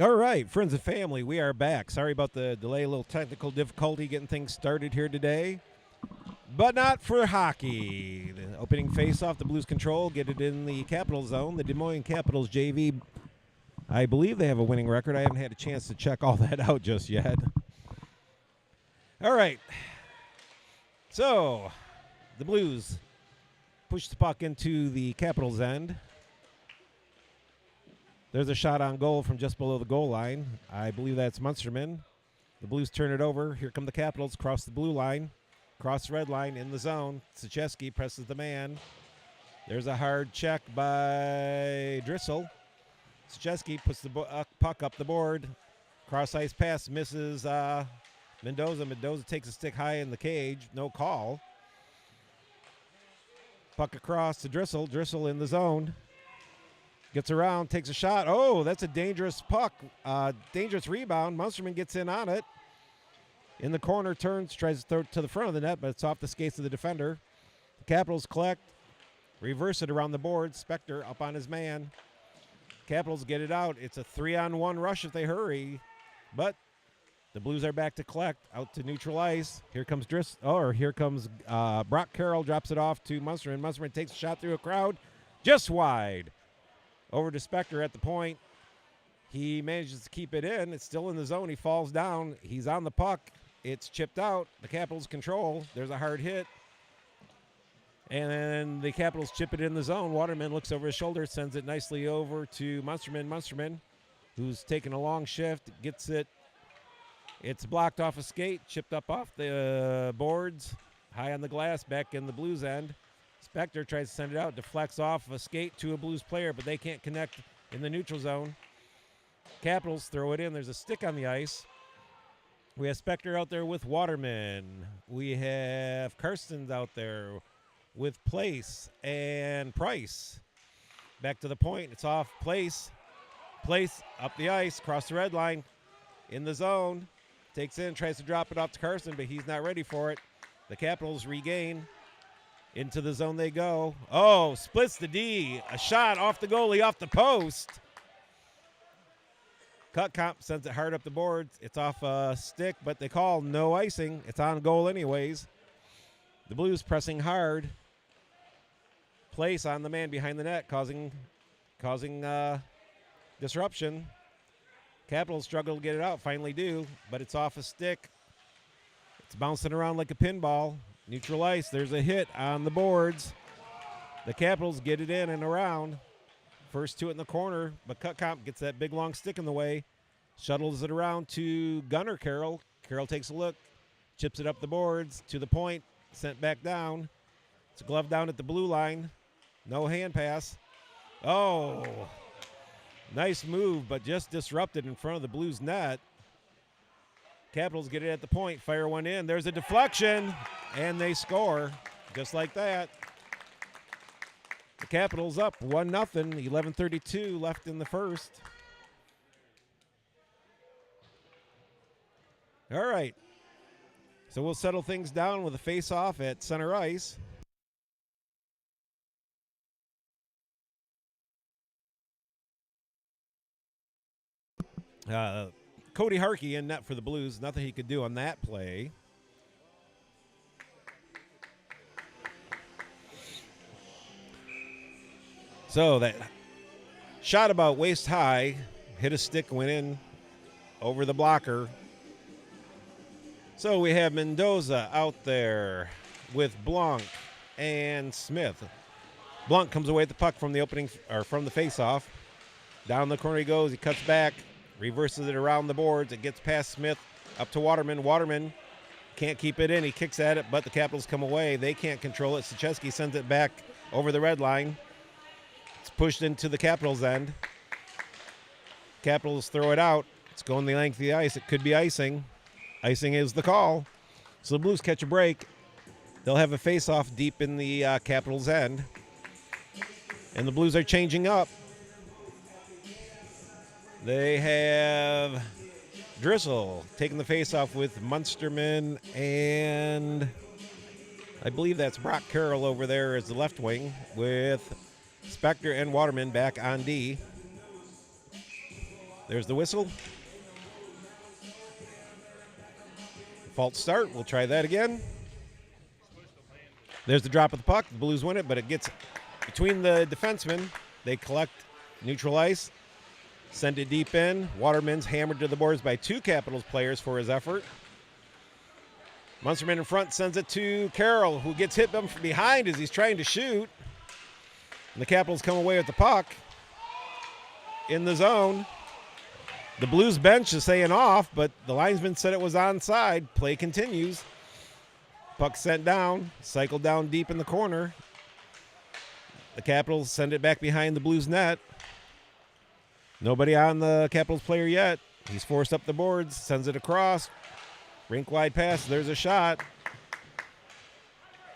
All right, friends and family, we are back. Sorry about the delay, a little technical difficulty getting things started here today, but not for hockey. The opening face-off, the Blues control, get it in the Capital Zone. The Des Moines Capitals JV, I believe they have a winning record. I haven't had a chance to check all that out just yet. All right, so the Blues push the puck into the Capitals' end. There's a shot on goal from just below the goal line. I believe that's Munsterman. The Blues turn it over. Here come the Capitals across the blue line, cross the red line in the zone. Sachevsky presses the man. There's a hard check by Drissel. Sachevsky puts the puck up the board. Cross ice pass misses Mendoza. Mendoza takes a stick high in the cage. No call. Puck across to Drissel. Drissel in the zone. Gets around, takes a shot. Oh, that's a dangerous puck. Dangerous rebound. Munsterman gets in on it. In the corner, turns, tries to throw it to the front of the net, but it's off the skates of the defender. The Capitals collect, reverse it around the board. Spector up on his man. Capitals get it out. It's a 3-on-1 rush if they hurry, but the Blues are back to collect, out to neutral ice. Here comes Brock Carroll, drops it off to Munsterman. Munsterman takes a shot through a crowd, just wide. Over to Spector at the point. He manages to keep it in. It's still in the zone. He falls down. He's on the puck. It's chipped out. The Capitals control. There's a hard hit. And then the Capitals chip it in the zone. Waterman looks over his shoulder, sends it nicely over to Munsterman. Munsterman, who's taking a long shift, gets it. It's blocked off a skate, chipped up off the boards, high on the glass, back in the Blues end. Spector tries to send it out, deflects off a skate to a Blues player, but they can't connect in the neutral zone. Capitals throw it in. There's a stick on the ice. We have Spector out there with Waterman. We have Karstens out there with Place and Price. Back to the point. It's off Place. Place up the ice, across the red line, in the zone. Takes in, tries to drop it off to Karsten, but he's not ready for it. The Capitals regain. Into the zone they go. Oh, splits the D. A shot off the goalie, off the post. Cutcomp sends it hard up the boards. It's off a stick, but they call no icing. It's on goal anyways. The Blues pressing hard. Place on the man behind the net, causing disruption. Capitals struggle to get it out, finally do, but it's off a stick. It's bouncing around like a pinball. Neutral ice, there's a hit on the boards. The Capitals get it in and around. First to it in the corner, but Cutcomp gets that big long stick in the way. Shuttles it around to Gunnar Carroll. Carroll takes a look, chips it up the boards to the point, sent back down. It's a glove down at the blue line. No hand pass. Oh, nice move, but just disrupted in front of the Blues net. Capitals get it at the point, fire one in. There's a deflection, and they score just like that. The Capitals up 1-0, 11:32 left in the first. All right, so we'll settle things down with a face-off at center ice. Cody Harkey in net for the Blues. Nothing he could do on that play. So that shot about waist high, hit a stick, went in over the blocker. So we have Mendoza out there with Blanc and Smith. Blanc comes away with the puck from the opening, or from the face-off. Down the corner he goes. He cuts back, reverses it around the boards. It gets past Smith, up to Waterman. Waterman can't keep it in. He kicks at it, but the Capitals come away. They can't control it. Sachevsky sends it back over the red line. It's pushed into the Capitals' end. Capitals throw it out. It's going the length of the ice. It could be icing. Icing is the call. So the Blues catch a break. They'll have a face-off deep in the Capitals' end. And the Blues are changing up. They have Drissel taking the face-off with Munsterman, and I believe that's Brock Carroll over there as the left wing, with Spector and Waterman back on D. There's the whistle. False start. We'll try that again. There's the drop of the puck. The Blues win it, but it gets between the defensemen. They collect neutral ice, send it deep in. Waterman's hammered to the boards by two Capitals players for his effort. Munsterman in front sends it to Carroll, who gets hit from behind as he's trying to shoot. And the Capitals come away with the puck in the zone. The Blues bench is saying off, but the linesman said it was onside. Play continues. Puck sent down, cycled down deep in the corner. The Capitals send it back behind the Blues net. Nobody on the Capitals player yet. He's forced up the boards, sends it across. Rink wide pass, there's a shot.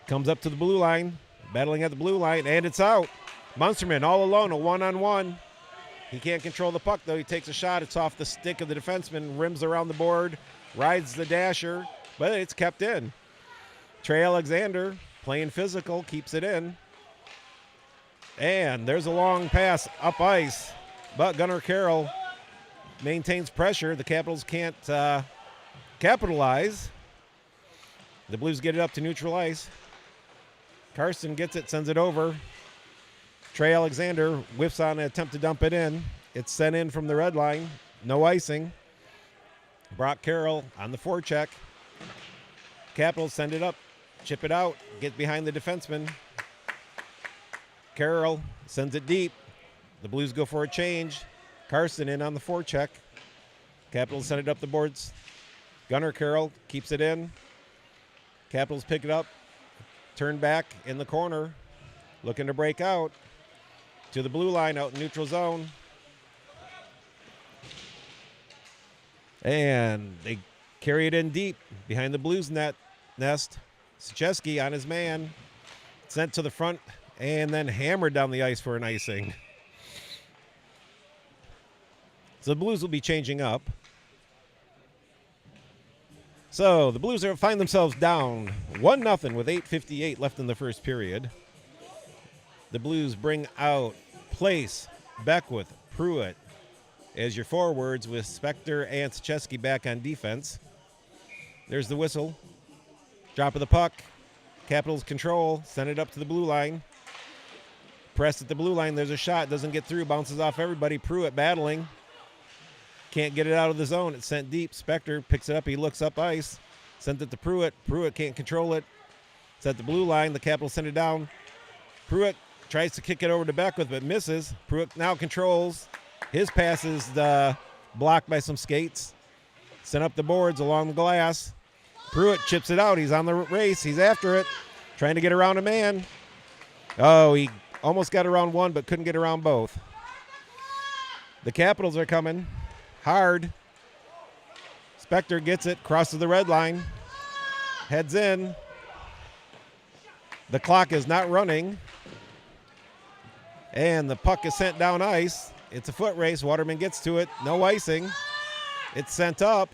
Comes up to the blue line, battling at the blue line, and it's out. Munsterman all alone, a one-on-one. He can't control the puck, though. He takes a shot. It's off the stick of the defenseman, rims around the board, rides the dasher, but it's kept in. Trey Alexander, playing physical, keeps it in. And there's a long pass up ice, but Gunnar Carroll maintains pressure. The Capitals can't capitalize. The Blues get it up to neutral ice. Karsten gets it, sends it over. Trey Alexander whiffs on an attempt to dump it in. It's sent in from the red line. No icing. Brock Carroll on the forecheck. Capitals send it up, chip it out, get behind the defenseman. Carroll sends it deep. The Blues go for a change. Karsten in on the forecheck. Capitals send it up the boards. Gunnar Carroll keeps it in. Capitals pick it up. Turn back in the corner. Looking to break out. To the blue line out in neutral zone. And they carry it in deep behind the Blues nest. Sucheski on his man. Sent to the front and then hammered down the ice for an icing. So the Blues will be changing up. So the Blues find themselves down 1-0 with 8:58 left in the first period. The Blues bring out Place, Beckwith, Pruitt as your forwards with Spector and Sucheski back on defense. There's the whistle. Drop of the puck. Capitals control. Send it up to the blue line. Press at the blue line. There's a shot. Doesn't get through. Bounces off everybody. Pruitt battling. Can't get it out of the zone. It's sent deep. Spector picks it up. He looks up ice. Sent it to Pruitt. Pruitt can't control it. It's at the blue line. The Capitals send it down. Pruitt tries to kick it over to Beckwith, but misses. Pruitt now controls. His pass is blocked by some skates. Sent up the boards along the glass. Pruitt chips it out. He's on the race. He's after it. Trying to get around a man. Oh, he almost got around one, but couldn't get around both. The Capitals are coming hard. Spector gets it, crosses the red line, heads in. The clock is not running. And the puck is sent down ice. It's a foot race. Waterman gets to it. No icing. It's sent up.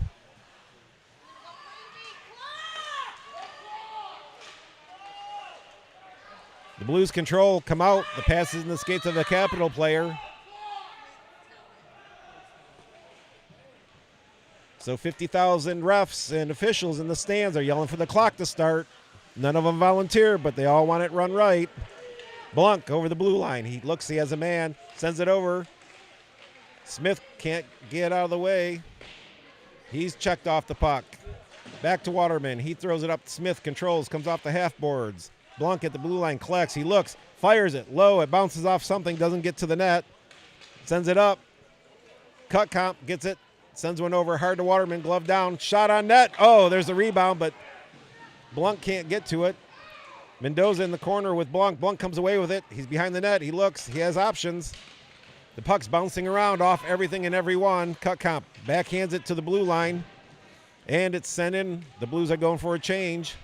The Blues control, come out. The pass is in the skates of the Capital player. So 50,000 refs and officials in the stands are yelling for the clock to start. None of them volunteer, but they all want it run right. Blunk over the blue line. He looks, he has a man, sends it over. Smith can't get out of the way. He's checked off the puck. Back to Waterman. He throws it up. Smith controls, comes off the half boards. Blunk at the blue line collects. He looks, fires it low. It bounces off something, doesn't get to the net. Sends it up. Cutcomp gets it. Sends one over hard to Waterman. Glove down. Shot on net. Oh, there's a rebound, but Blunk can't get to it. Mendoza in the corner with Blunk. Blunk comes away with it. He's behind the net. He looks. He has options. The puck's bouncing around off everything and everyone. Cutcomp backhands it to the blue line. And it's sent in. The Blues are going for a change.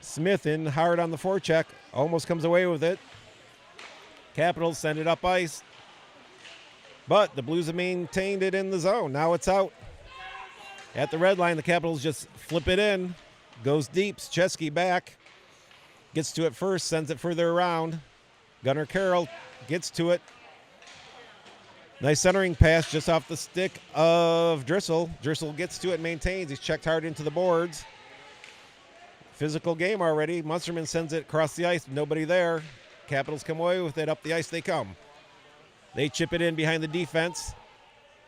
Smith in hard on the forecheck. Almost comes away with it. Capitals send it up ice. But the Blues have maintained it in the zone. Now it's out. At the red line, the Capitals just flip it in. Goes deep. Sucheski back. Gets to it first. Sends it further around. Gunnar Carroll gets to it. Nice centering pass just off the stick of Drissel. Drissel gets to it, maintains. He's checked hard into the boards. Physical game already. Munsterman sends it across the ice. Nobody there. Capitals come away with it. Up the ice they come. They chip it in behind the defense.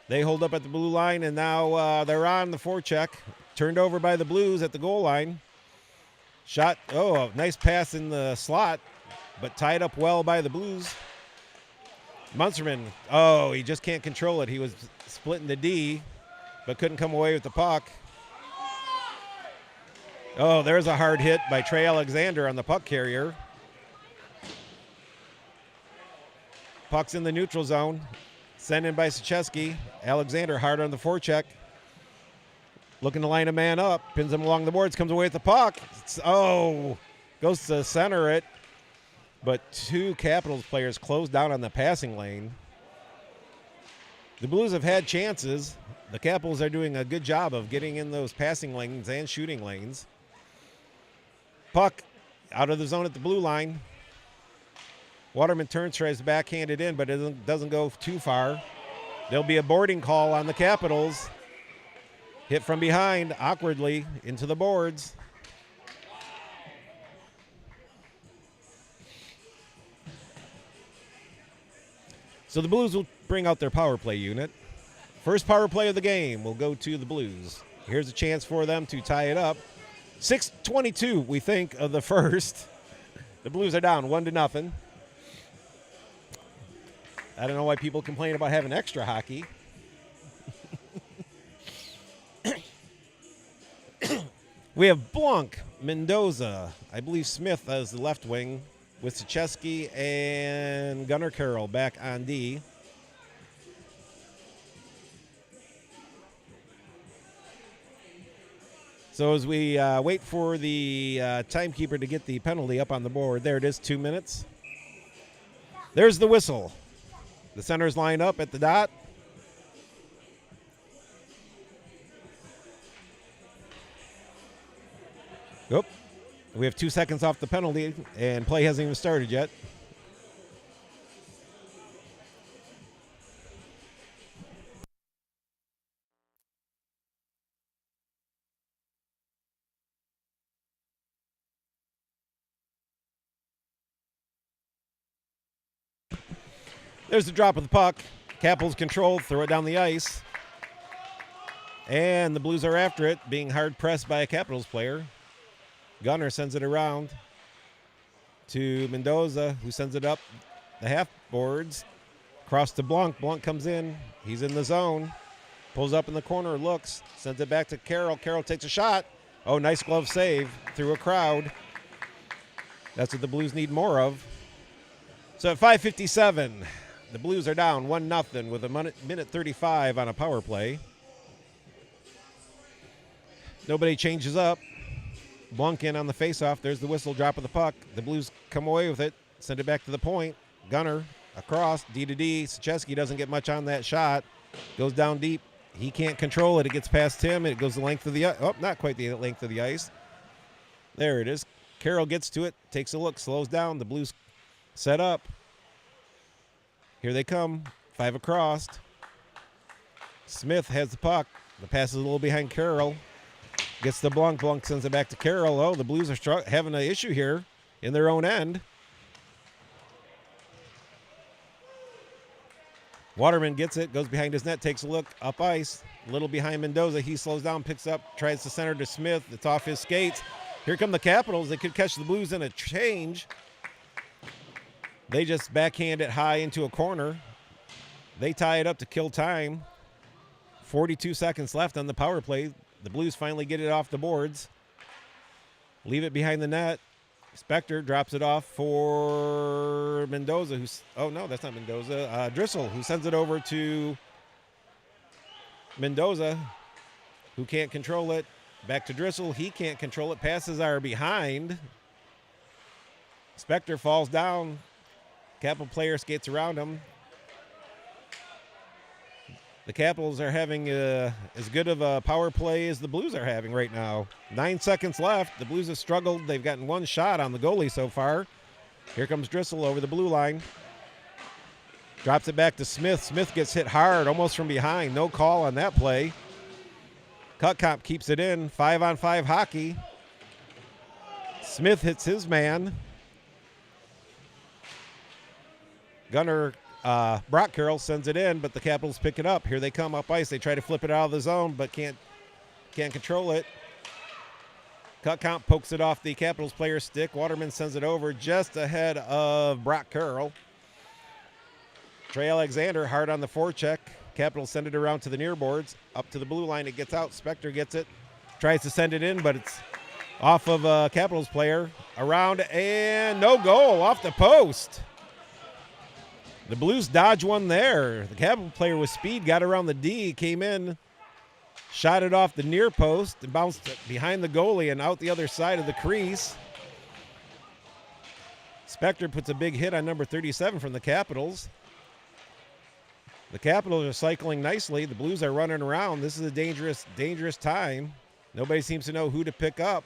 They hold up at the blue line, and now they're on the forecheck. Turned over by the Blues at the goal line. Shot. Oh, a nice pass in the slot, but tied up well by the Blues. Munsterman, oh, he just can't control it. He was splitting the D, but couldn't come away with the puck. Oh, there's a hard hit by Trey Alexander on the puck carrier. Puck's in the neutral zone. Sent in by Sucheski. Alexander hard on the forecheck. Looking to line a man up. Pins him along the boards. Comes away with the puck. Goes to center it. But two Capitals players closed down on the passing lane. The Blues have had chances. The Capitals are doing a good job of getting in those passing lanes and shooting lanes. Puck out of the zone at the blue line. Waterman turns, tries to backhand it in, but it doesn't go too far. There'll be a boarding call on the Capitals. Hit from behind, awkwardly, into the boards. So the Blues will bring out their power play unit. First power play of the game will go to the Blues. Here's a chance for them to tie it up. 6:22, we think, of the first. The Blues are down 1-0. I don't know why people complain about having extra hockey. We have Blanc, Mendoza, I believe Smith as the left wing, with Sucheski and Gunnar Carroll back on D. So as we wait for the timekeeper to get the penalty up on the board, there it is, 2 minutes. There's the whistle. The centers line up at the dot. Oop. We have 2 seconds off the penalty, and play hasn't even started yet. There's the drop of the puck. Capitals control, throw it down the ice. And the Blues are after it, being hard pressed by a Capitals player. Gunnar sends it around to Mendoza, who sends it up the half boards. Across to Blanc. Blanc comes in. He's in the zone. Pulls up in the corner, looks, sends it back to Carroll. Carroll takes a shot. Oh, nice glove save through a crowd. That's what the Blues need more of. So at 5:57, the Blues are down 1-0 with a minute 35 on a power play. Nobody changes up. Blanc in on the faceoff. There's the whistle, drop of the puck. The Blues come away with it, send it back to the point. Gunnar across, D to D. Sucheski doesn't get much on that shot. Goes down deep. He can't control it. It gets past him. It goes the length of the ice. Oh, not quite the length of the ice. There it is. Carroll gets to it, takes a look, slows down. The Blues set up. Here they come. 5 across. Smith has the puck. The pass is a little behind Carroll. Gets the Blanc. Blanc sends it back to Carroll. Oh, the Blues are having an issue here in their own end. Waterman gets it, goes behind his net, takes a look, up ice. A little behind Mendoza. He slows down, picks up, tries to center to Smith. It's off his skates. Here come the Capitals. They could catch the Blues in a change. They just backhand it high into a corner. They tie it up to kill time. 42 seconds left on the power play. The Blues finally get it off the boards. Leave it behind the net. Spector drops it off for Mendoza. Oh, no, that's not Mendoza. Drissel, who sends it over to Mendoza, who can't control it. Back to Drissel. He can't control it. Passes are behind. Spector falls down. Capital player skates around him. The Capitals are having as good of a power play as the Blues are having right now. 9 seconds left. The Blues have struggled. They've gotten one shot on the goalie so far. Here comes Drissel over the blue line. Drops it back to Smith. Smith gets hit hard, almost from behind. No call on that play. Cutcomp keeps it in. 5-on-5 hockey. Smith hits his man. Gunner Brock Carroll sends it in, but the Capitals pick it up. Here they come up ice. They try to flip it out of the zone, but can't control it. Cutcomp pokes it off the Capitals player's stick. Waterman sends it over just ahead of Brock Carroll. Trey Alexander hard on the forecheck. Capitals send it around to the near boards. Up to the blue line. It gets out. Spector gets it. Tries to send it in, but it's off of a Capitals player. Around and no goal off the post. The Blues dodge one there. The Capital player with speed got around the D, came in, shot it off the near post, and bounced behind the goalie and out the other side of the crease. Spector puts a big hit on number 37 from the Capitals. The Capitals are cycling nicely. The Blues are running around. This is a dangerous, dangerous time. Nobody seems to know who to pick up.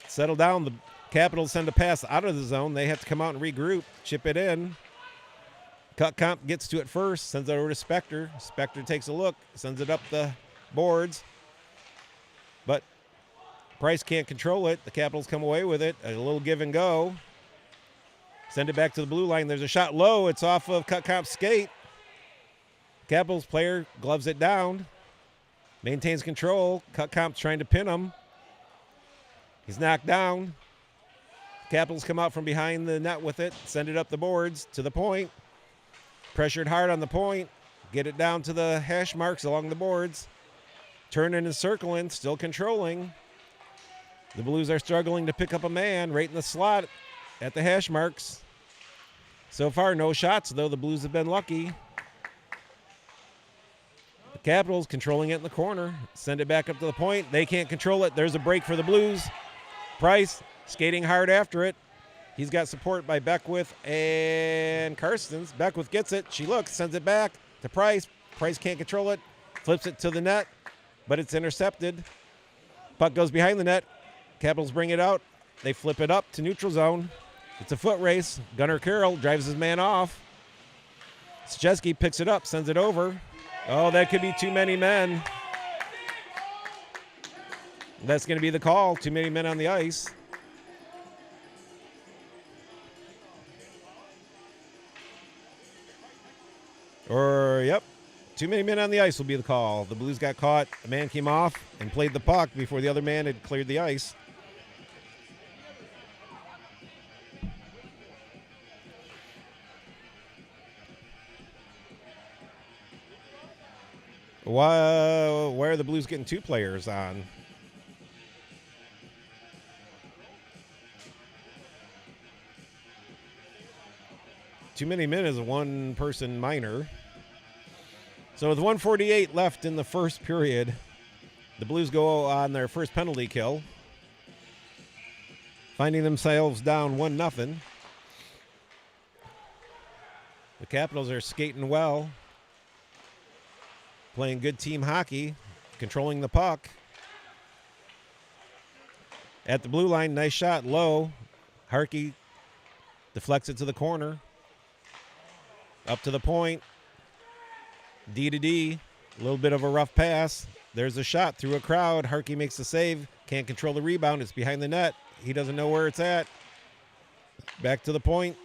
Settle down. The Capitals send a pass out of the zone. They have to come out and regroup, chip it in. Cutcomp gets to it first, sends it over to Spector. Spector takes a look, sends it up the boards. But Price can't control it. The Capitals come away with it. A little give and go. Send it back to the blue line. There's a shot low. It's off of Cutcomp's skate. Capitals player gloves it down. Maintains control. Cutcomp's trying to pin him. He's knocked down. Capitals come out from behind the net with it. Send it up the boards to the point. Pressured hard on the point. Get it down to the hash marks along the boards. Turning and circling. Still controlling. The Blues are struggling to pick up a man right in the slot at the hash marks. So far, no shots, though. The Blues have been lucky. The Capitals controlling it in the corner. Send it back up to the point. They can't control it. There's a break for the Blues. Price skating hard after it. He's got support by Beckwith and Karstens. Beckwith gets it. She looks, sends it back to Price. Price can't control it. Flips it to the net, but it's intercepted. Puck goes behind the net. Capitals bring it out. They flip it up to neutral zone. It's a foot race. Gunnar Carroll drives his man off. Szczeski picks it up, sends it over. Oh, that could be too many men. That's going to be the call. Too many men on the ice. Yep. Too many men on the ice will be the call. The Blues got caught. A man came off and played the puck before the other man had cleared the ice. Why are the Blues getting two players on? Too many men is a one-person minor. So with 1:48 left in the first period, the Blues go on their first penalty kill, finding themselves down 1-0. The Capitals are skating well, playing good team hockey, controlling the puck. At the blue line, nice shot, low. Harkey deflects it to the corner. Up to the point. D to D. A little bit of a rough pass. There's a shot through a crowd. Harkey makes the save. Can't control the rebound. It's behind the net. He doesn't know where it's at. Back to the point.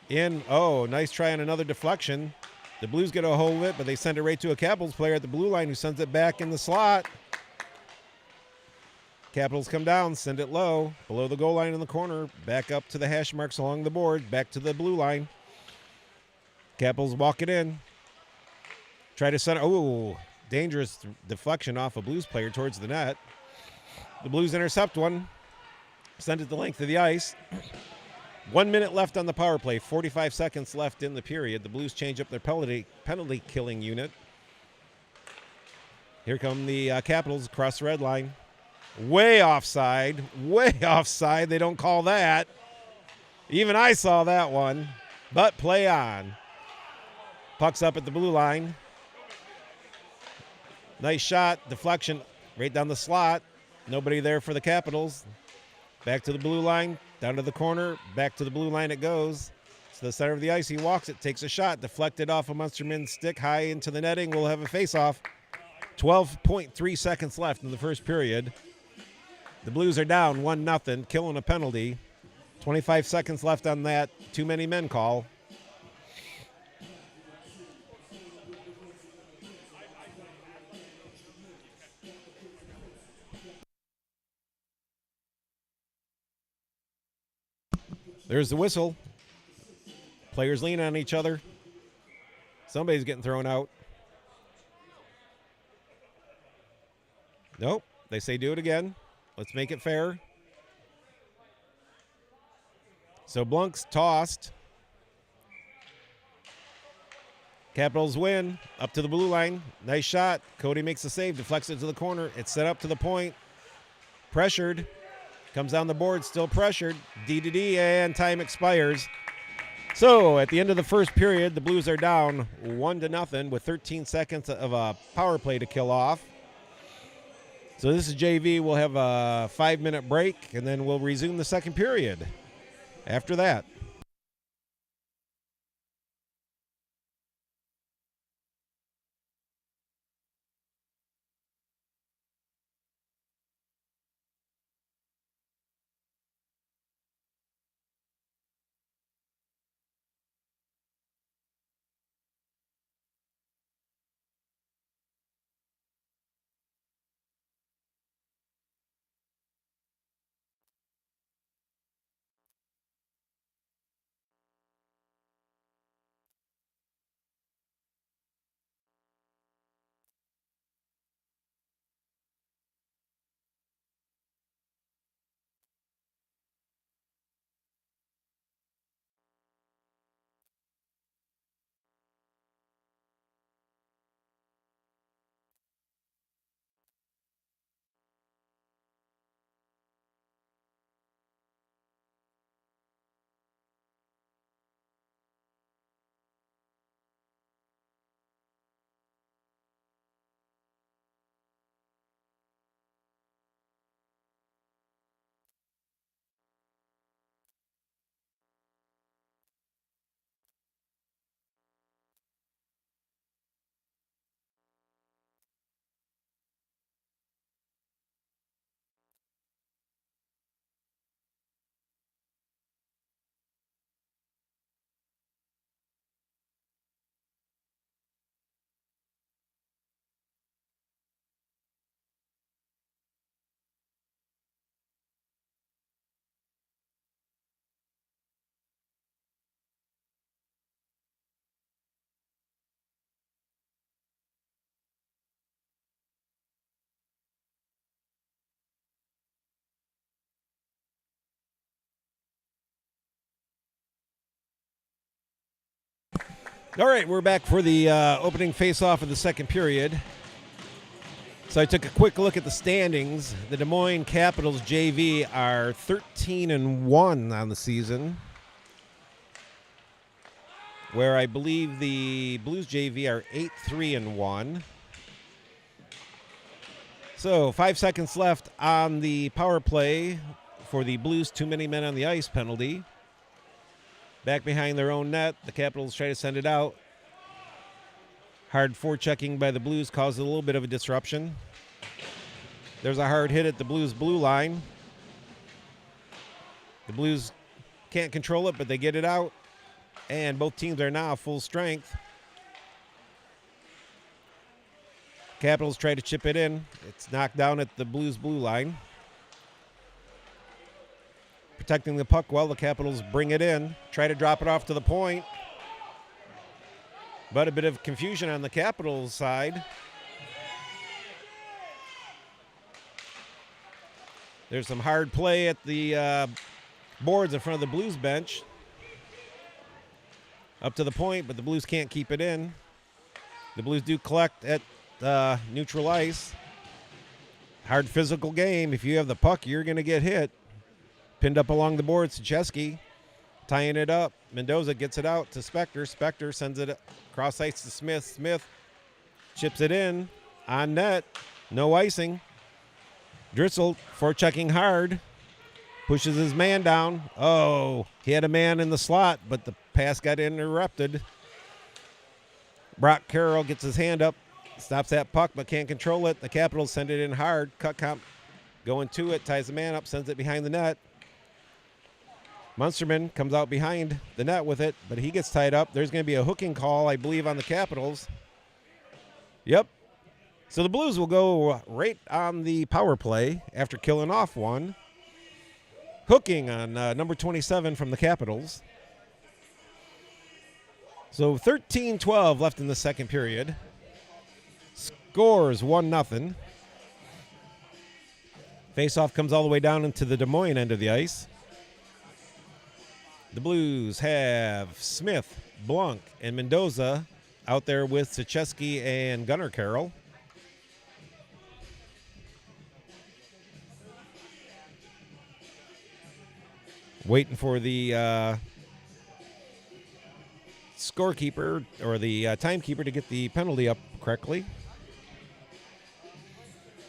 In. Oh, nice try on another deflection. The Blues get a hold of it, but they send it right to a Capitals player at the blue line who sends it back in the slot. Capitals come down, send it low, below the goal line in the corner, back up to the hash marks along the board, back to the blue line. Capitals walk it in. Try to send it. Oh, dangerous deflection off a Blues player towards the net. The Blues intercept one, send it the length of the ice. 1 minute left on the power play, 45 seconds left in the period. The Blues change up their penalty killing unit. Here come the Capitals across the red line. Way offside. They don't call that. Even I saw that one. But play on. Puck's up at the blue line. Nice shot. Deflection right down the slot. Nobody there for the Capitals. Back to the blue line. Down to the corner. Back to the blue line it goes. the center of the ice. He walks it, takes a shot, deflected off a Munsterman's stick high into the netting. We'll have a face-off. 12.3 seconds left in the first period. The Blues are down 1-0, killing a penalty. 25 seconds left on that too many men call. There's the whistle. Players lean on each other. Somebody's getting thrown out. Nope. They say do it again. Let's make it fair. So Blunk's tossed. Capitals win. Up to the blue line. Nice shot. Cody makes the save. Deflects it to the corner. It's set up to the point. Pressured. Comes down the board. Still pressured. D-to-D, and time expires. So at the end of the first period, the Blues are down 1-0 with 13 seconds of a power play to kill off. So this is JV. We'll have a 5-minute break, and then we'll resume the second period after that. All right, we're back for the opening face-off of the second period. So I took a quick look at the standings. The Des Moines Capitals JV are 13-1 on the season, where I believe the Blues JV are 8-3-1. So 5 seconds left on the power play for the Blues. Too many men on the ice penalty. Back behind their own net, the Capitals try to send it out. Hard forechecking by the Blues caused a little bit of a disruption. There's a hard hit at the Blues blue line. The Blues can't control it, but they get it out. And both teams are now full strength. Capitals try to chip it in. It's knocked down at the Blues blue line. Protecting the puck well, the Capitals bring it in. Try to drop it off to the point. But a bit of confusion on the Capitals side. There's some hard play at the boards in front of the Blues bench. Up to the point, but the Blues can't keep it in. The Blues do collect at neutral ice. Hard physical game. If you have the puck, you're going to get hit. Pinned up along the boards, Czeski tying it up. Mendoza gets it out to Spector. Spector sends it across ice to Smith. Smith chips it in on net. No icing. Dritzel forechecking hard. Pushes his man down. Oh, he had a man in the slot, but the pass got interrupted. Brock Carroll gets his hand up, stops that puck, but can't control it. The Capitals send it in hard. Cutcomp going to it, ties the man up, sends it behind the net. Munsterman comes out behind the net with it, but he gets tied up. There's going to be a hooking call, I believe, on the Capitals. Yep. So the Blues will go right on the power play after killing off one. Hooking on number 27 from the Capitals. So 13-12 left in the second period. Scores 1-0. Faceoff comes all the way down into the Des Moines end of the ice. The Blues have Smith, Blanc, and Mendoza out there with Sachesky and Gunnar Carroll. Waiting for the scorekeeper or the timekeeper to get the penalty up correctly.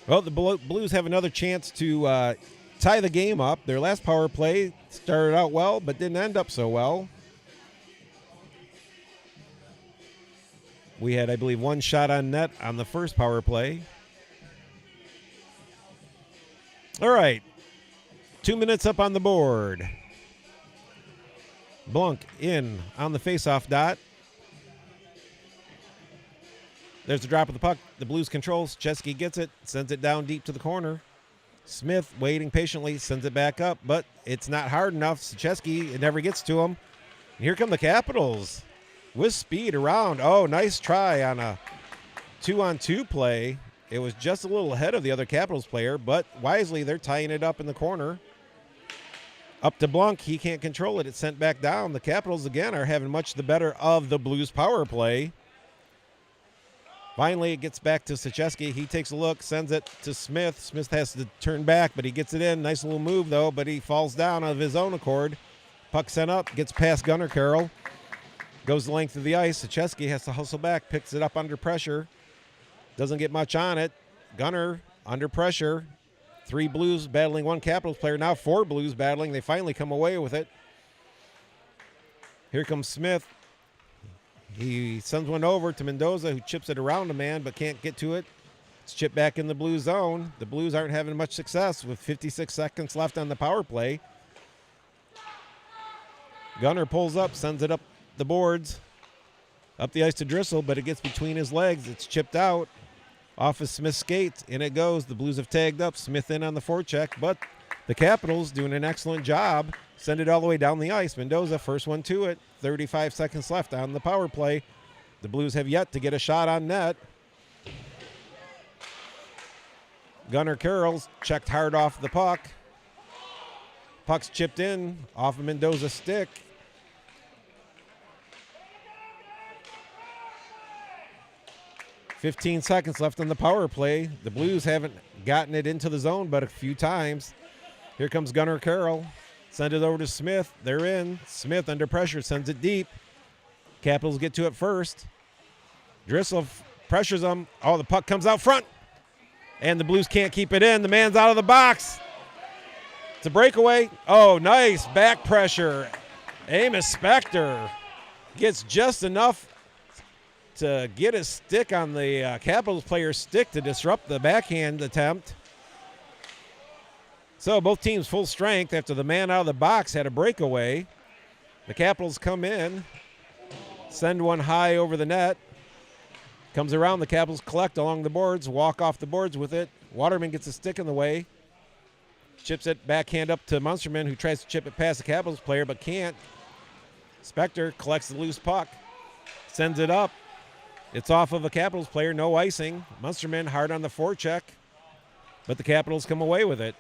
Well, the Blues have another chance to tie the game up. Their last power play started out well, but didn't end up so well. We had, I believe, one shot on net on the first power play. All right. 2 minutes up on the board. Blanc in on the faceoff dot. There's the drop of the puck. The Blues controls. Chesky gets it, sends it down deep to the corner. Smith waiting patiently, sends it back up, but it's not hard enough. Chesky, it never gets to him. And here come the Capitals with speed around. Oh, nice try on a 2-on-2 play. It was just a little ahead of the other Capitals player, but wisely they're tying it up in the corner. Up to Blanc, he can't control it. It's sent back down. The Capitals, again, are having much the better of the Blues power play. Finally, it gets back to Sachesky. He takes a look, sends it to Smith. Smith has to turn back, but he gets it in. Nice little move, though, but he falls down of his own accord. Puck sent up, gets past Gunnar Carroll. Goes the length of the ice. Sachesky has to hustle back, picks it up under pressure. Doesn't get much on it. Gunnar under pressure. 3 Blues battling 1 Capitals player. Now 4 Blues battling. They finally come away with it. Here comes Smith. He sends one over to Mendoza, who chips it around a man but can't get to it. It's chipped back in the Blue zone. The Blues aren't having much success with 56 seconds left on the power play. Gunnar pulls up, sends it up the boards. Up the ice to Drissel, but it gets between his legs. It's chipped out. Off of Smith's skates, in it goes. The Blues have tagged up. Smith in on the forecheck, but the Capitals doing an excellent job. Send it all the way down the ice. Mendoza, first one to it. 35 seconds left on the power play. The Blues have yet to get a shot on net. Gunnar Carroll's checked hard off the puck. Puck's chipped in off of Mendoza's stick. .15 seconds left on the power play. The Blues haven't gotten it into the zone but a few times. Here comes Gunnar Carroll. Send it over to Smith. They're in. Smith under pressure sends it deep. Capitals get to it first. Drissel pressures them. Oh, the puck comes out front. And the Blues can't keep it in. The man's out of the box. It's a breakaway. Oh, nice back pressure. Amos Spector gets just enough to get his stick on the Capitals player's stick to disrupt the backhand attempt. So both teams full strength after the man out of the box had a breakaway. The Capitals come in, send one high over the net. Comes around, the Capitals collect along the boards, walk off the boards with it. Waterman gets a stick in the way. Chips it backhand up to Munsterman, who tries to chip it past the Capitals player but can't. Spector collects the loose puck, sends it up. It's off of a Capitals player, no icing. Munsterman hard on the forecheck, but the Capitals come away with it.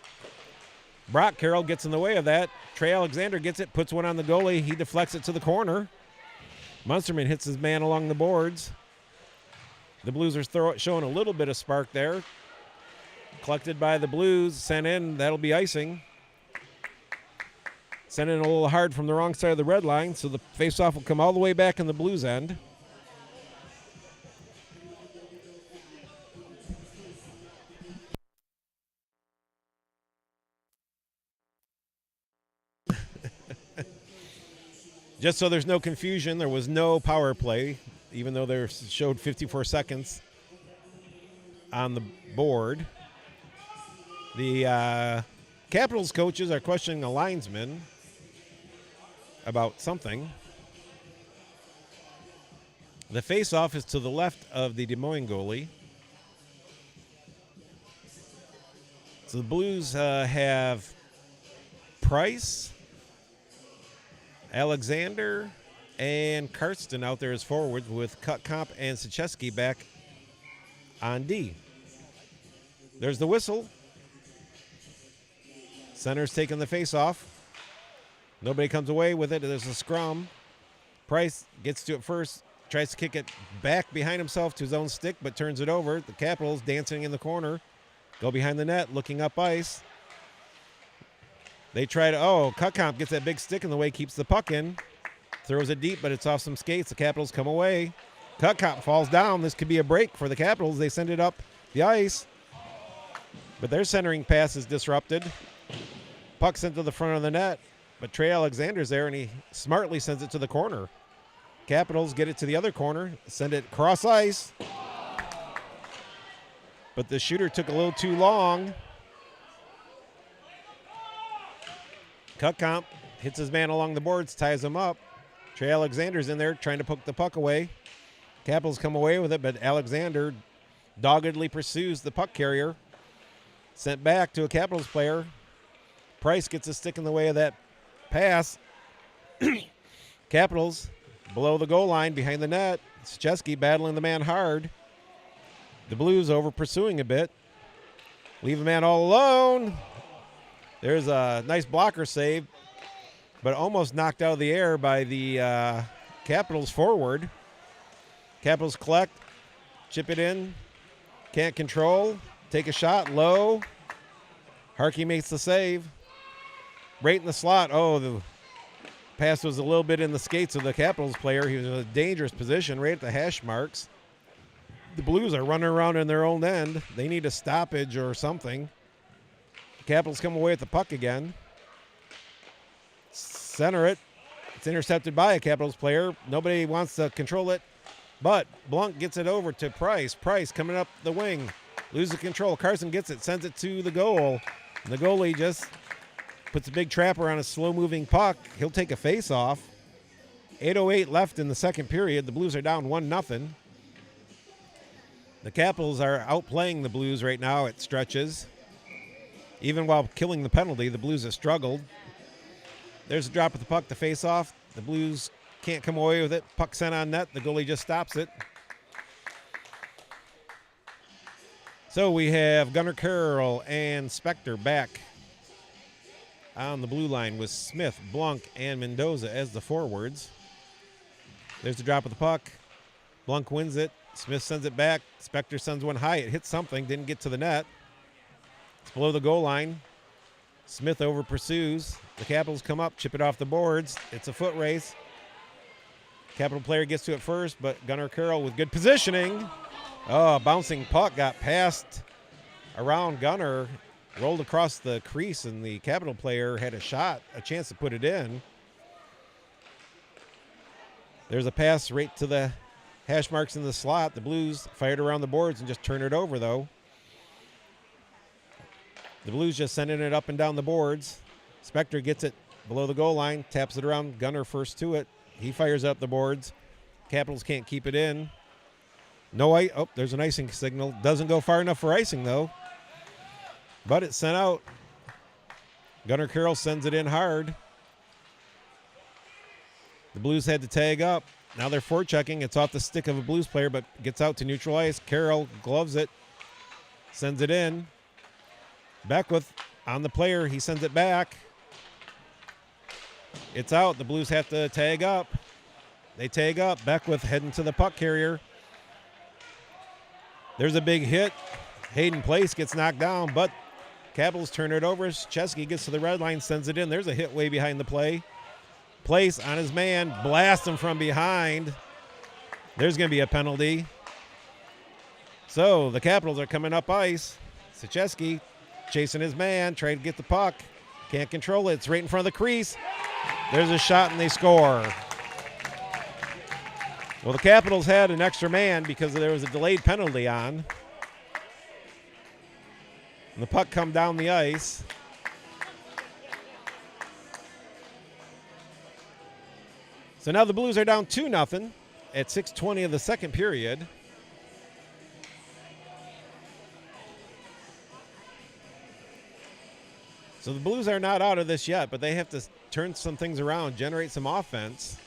Brock Carroll gets in the way of that. Trey Alexander gets it, puts one on the goalie. He deflects it to the corner. Munsterman hits his man along the boards. The Blues are showing a little bit of spark there. Collected by the Blues, sent in. That'll be icing. Sent in a little hard from the wrong side of the red line, so the faceoff will come all the way back in the Blues end. Just so there's no confusion, there was no power play, even though there showed 54 seconds on the board. The Capitals coaches are questioning a linesman about something. The face-off is to the left of the Des Moines goalie. So the Blues have Price, Alexander, and Karsten out there as forwards with Kutkamp and Sachesky back on D. There's the whistle. Center's taking the face-off. Nobody comes away with it. There's a scrum. Price gets to it first, tries to kick it back behind himself to his own stick, but turns it over. The Capitals dancing in the corner. Go behind the net, looking up ice. They try to, Kutkamp gets that big stick in the way, keeps the puck in. Throws it deep, but it's off some skates. The Capitals come away. Kutkamp falls down. This could be a break for the Capitals. They send it up the ice. But their centering pass is disrupted. Puck sent to the front of the net. But Trey Alexander's there, and he smartly sends it to the corner. Capitals get it to the other corner, send it cross ice. But the shooter took a little too long. Kutkamp hits his man along the boards, ties him up. Trey Alexander's in there trying to poke the puck away. Capitals come away with it, but Alexander doggedly pursues the puck carrier. Sent back to a Capitals player. Price gets a stick in the way of that pass. Capitals below the goal line behind the net. Sachesky battling the man hard. The Blues over pursuing a bit. Leave a man all alone. There's a nice blocker save, but almost knocked out of the air by the Capitals forward. Capitals collect, chip it in, can't control, take a shot, low. Harkey makes the save. Right in the slot. Oh, the pass was a little bit in the skates of the Capitals player. He was in a dangerous position right at the hash marks. The Blues are running around in their own end. They need a stoppage or something. The Capitals come away with the puck again. Center it. It's intercepted by a Capitals player. Nobody wants to control it, but Blunt gets it over to Price. Price coming up the wing. Loses control. Carson gets it, sends it to the goal. And the goalie just puts a big trapper on a slow-moving puck. He'll take a face-off. 8:08 left in the second period. The Blues are down 1-0. The Capitals are outplaying the Blues right now at stretches. Even while killing the penalty, the Blues have struggled. There's a drop of the puck to face off. The Blues can't come away with it. Puck sent on net. The goalie just stops it. So we have Gunnar Carroll and Spector back on the blue line with Smith, Blunk, and Mendoza as the forwards. There's the drop of the puck. Blunk wins it. Smith sends it back. Spector sends one high. It hits something. Didn't get to the net. It's below the goal line. Smith over pursues. The Capitals come up, chip it off the boards. It's a foot race. Capital player gets to it first, but Gunnar Carroll with good positioning. Oh, bouncing puck got passed around Gunnar, rolled across the crease, and the Capital player had a chance to put it in. There's a pass right to the hash marks in the slot. The Blues fired around the boards and just turned it over, though. The Blues just sending it up and down the boards. Spector gets it below the goal line, taps it around. Gunnar first to it. He fires up the boards. Capitals can't keep it in. There's an icing signal. Doesn't go far enough for icing, though. But it's sent out. Gunnar Carroll sends it in hard. The Blues had to tag up. Now they're forechecking. It's off the stick of a Blues player, but gets out to neutral ice. Carroll gloves it, sends it in. Beckwith on the player. He sends it back. It's out. The Blues have to tag up. They tag up. Beckwith heading to the puck carrier. There's a big hit. Hayden Place gets knocked down, but Capitals turn it over. Chesky gets to the red line, sends it in. There's a hit way behind the play. Place on his man, blast him from behind. There's going to be a penalty. So the Capitals are coming up ice. Sachesky chasing his man, trying to get the puck. Can't control it. It's right in front of the crease. There's a shot and they score. Well, the Capitals had an extra man because there was a delayed penalty on. And the puck come down the ice. So now the Blues are down 2-0 at 6:20 of the second period. So the Blues are not out of this yet, but they have to turn some things around, generate some offense.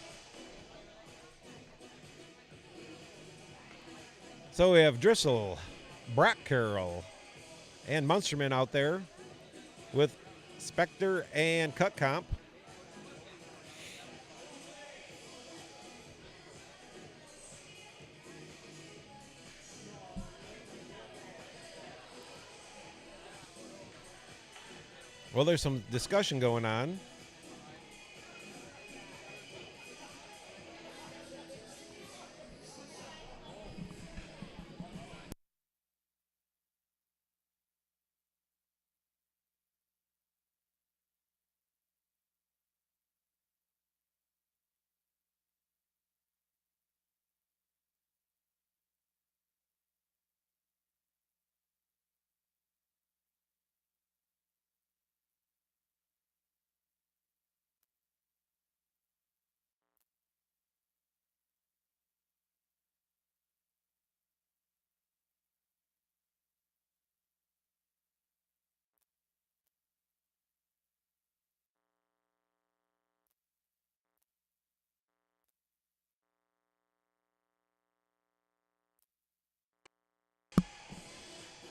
So we have Drissel, Brackcarroll, and Munsterman out there with Spector and Cutcomp. Well, there's some discussion going on.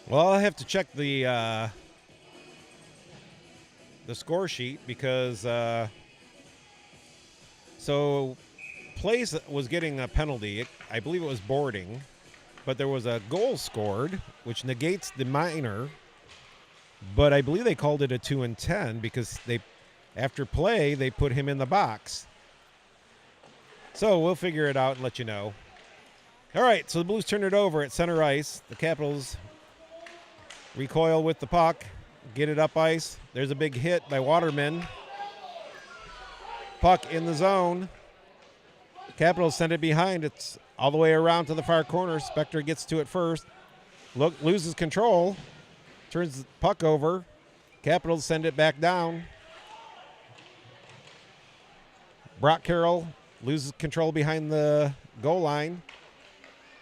Well, I'll have to check the score sheet because so Place was getting a penalty. I believe it was boarding, but there was a goal scored, which negates the minor. But I believe they called it a 2-10 because after play they put him in the box. So we'll figure it out and let you know. All right, so the Blues turn it over at center ice. The Capitals recoil with the puck, get it up ice. There's a big hit by Waterman. Puck in the zone. Capitals send it behind. It's all the way around to the far corner. Spector gets to it first. Loses control. Turns the puck over. Capitals send it back down. Brackcarroll loses control behind the goal line.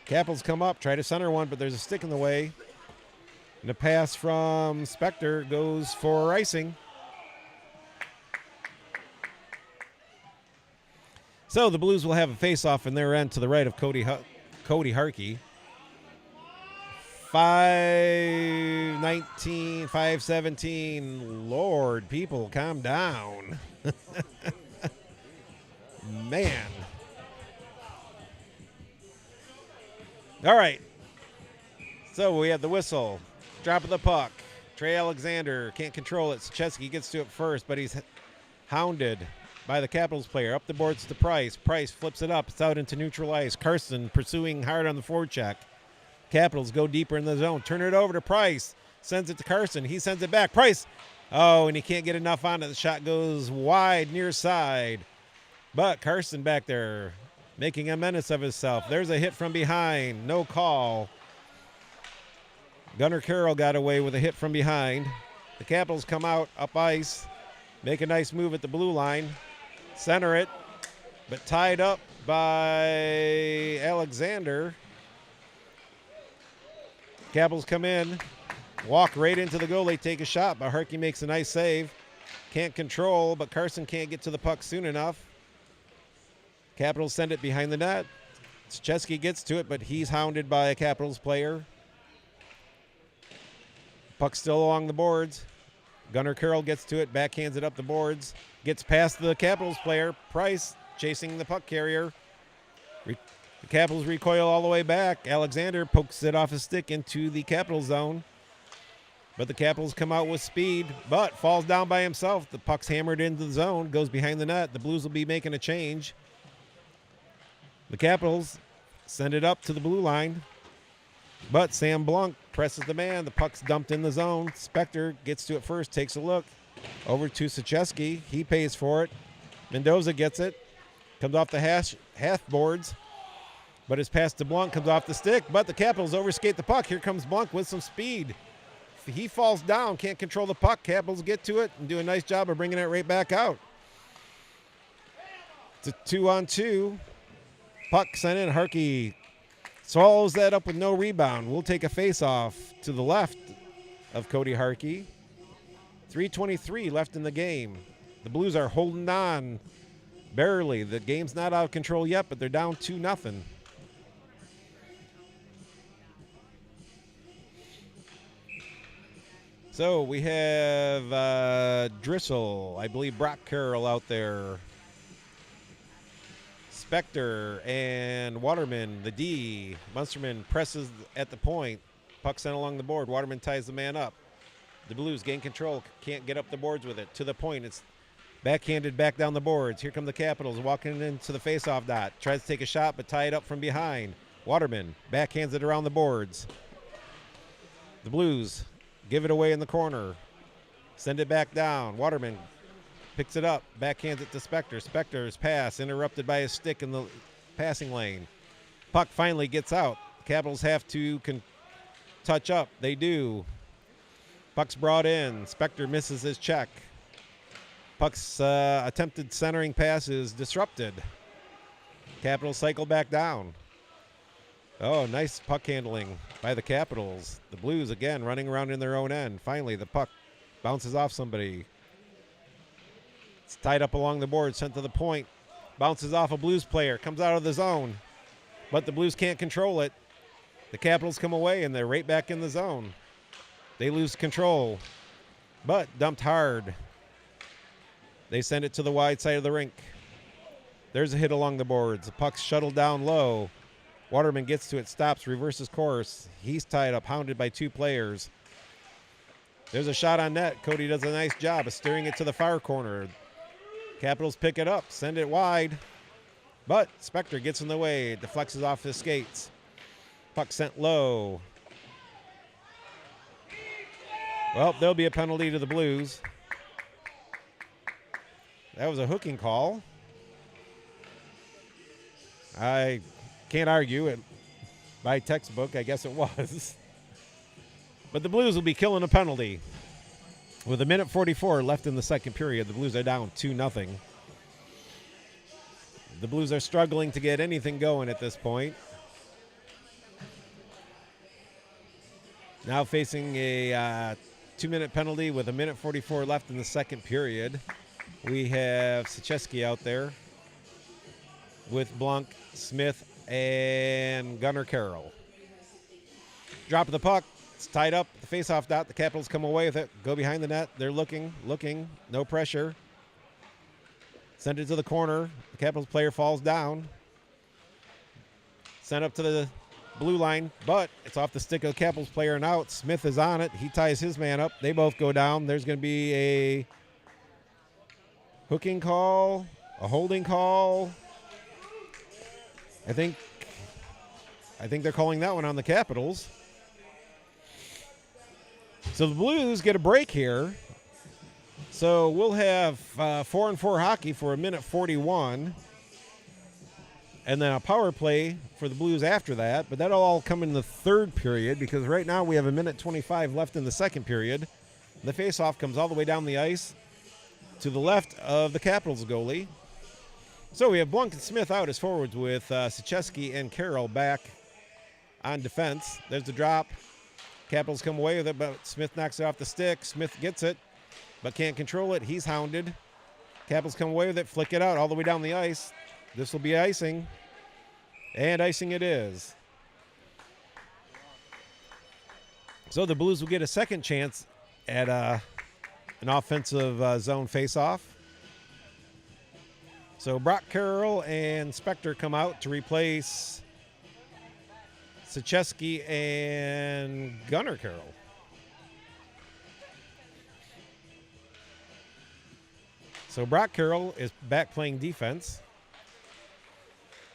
Capitals come up, try to center one, but there's a stick in the way. And the pass from Spector goes for icing. So the Blues will have a face-off in their end to the right of Cody Harkey. 5:19, 5:17. Lord, people, calm down. Man. All right. So we have the whistle. Drop of the puck. Trey Alexander can't control it. Sachesky gets to it first, but he's hounded by the Capitals player. Up the boards to Price. Price flips it up. It's out into neutral ice. Carson pursuing hard on the forecheck. Capitals go deeper in the zone. Turn it over to Price. Sends it to Carson. He sends it back. Price. Oh, and he can't get enough on it. The shot goes wide near side. But Carson back there making a menace of himself. There's a hit from behind. No call. Gunnar Carroll got away with a hit from behind. The Capitals come out up ice. Make a nice move at the blue line. Center it. But tied up by Alexander. Capitals come in. Walk right into the goal. They take a shot, but Harkey makes a nice save. Can't control, but Carson can't get to the puck soon enough. Capitals send it behind the net. Sachesky gets to it, but he's hounded by a Capitals player. Puck still along the boards. Gunnar Carroll gets to it, backhands it up the boards. Gets past the Capitals player. Price chasing the puck carrier. The Capitals recoil all the way back. Alexander pokes it off his stick into the Capitals zone. But the Capitals come out with speed, but falls down by himself. The puck's hammered into the zone, goes behind the net. The Blues will be making a change. The Capitals send it up to the blue line, but Sam Blanc presses the man. The puck's dumped in the zone. Spector gets to it first, takes a look. Over to Sachesky. He pays for it. Mendoza gets it. Comes off the half boards. But his pass to Blanc comes off the stick, but the Capitals overskate the puck. Here comes Blanc with some speed. He falls down, can't control the puck. Capitals get to it and do a nice job of bringing it right back out. It's a 2-on-2. Puck sent in. Harkey swallows that up with no rebound. We'll take a face-off to the left of Cody Harkey. 3:23 left in the game. The Blues are holding on barely. The game's not out of control yet, but they're down 2-0. So we have Drissel, I believe Brock Carroll out there. Spector and Waterman, the D. Munsterman presses at the point. Puck sent along the board. Waterman ties the man up. The Blues gain control. Can't get up the boards with it. To the point. It's backhanded back down the boards. Here come the Capitals walking into the faceoff dot. Tries to take a shot, but tie it up from behind. Waterman backhands it around the boards. The Blues give it away in the corner. Send it back down. Waterman picks it up. Backhands it to Spector. Spector's pass interrupted by his stick in the passing lane. Puck finally gets out. The Capitals have to touch up. They do. Puck's brought in. Spector misses his check. Puck's attempted centering pass is disrupted. Capitals cycle back down. Oh, nice puck handling by the Capitals. The Blues, again, running around in their own end. Finally, the puck bounces off somebody. It's tied up along the board, sent to the point. Bounces off a Blues player, comes out of the zone. But the Blues can't control it. The Capitals come away, and they're right back in the zone. They lose control, but dumped hard. They send it to the wide side of the rink. There's a hit along the boards. The puck's shuttled down low. Waterman gets to it, stops, reverses course. He's tied up, hounded by two players. There's a shot on net. Cody does a nice job of steering it to the far corner. Capitals pick it up, send it wide. But Spector gets in the way, deflects off his skates. Puck sent low. Well, there'll be a penalty to the Blues. That was a hooking call. I can't argue it. By textbook, I guess it was. But the Blues will be killing a penalty. With 1:44 left in the second period, the Blues are down 2-0. The Blues are struggling to get anything going at this point. Now facing a 2-minute penalty with 1:44 left in the second period. We have Siecheski out there with Blanc, Smith, and Gunnar Carroll. Drop of the puck. It's tied up. The face-off dot. The Capitals come away with it. Go behind the net. They're looking. No pressure. Send it to the corner. The Capitals player falls down. Sent up to the blue line, but it's off the stick of the Capitals player and out. Smith is on it. He ties his man up. They both go down. There's going to be a hooking call, a holding call. I think they're calling that one on the Capitals. So the Blues get a break here. So we'll have 4-on-4 hockey for 1:41. And then a power play for the Blues after that. But that'll all come in the third period because right now we have 1:25 left in the second period. The faceoff comes all the way down the ice to the left of the Capitals goalie. So we have Blanc and Smith out as forwards with Siecheski and Carroll back on defense. There's the drop. Capitals come away with it, but Smith knocks it off the stick. Smith gets it, but can't control it. He's hounded. Capitals come away with it, flick it out all the way down the ice. This will be icing, and icing it is. So the Blues will get a second chance at an offensive zone faceoff. So Brock Carroll and Spector come out to replace Siecheski and Gunnar Carroll. So Brock Carroll is back playing defense.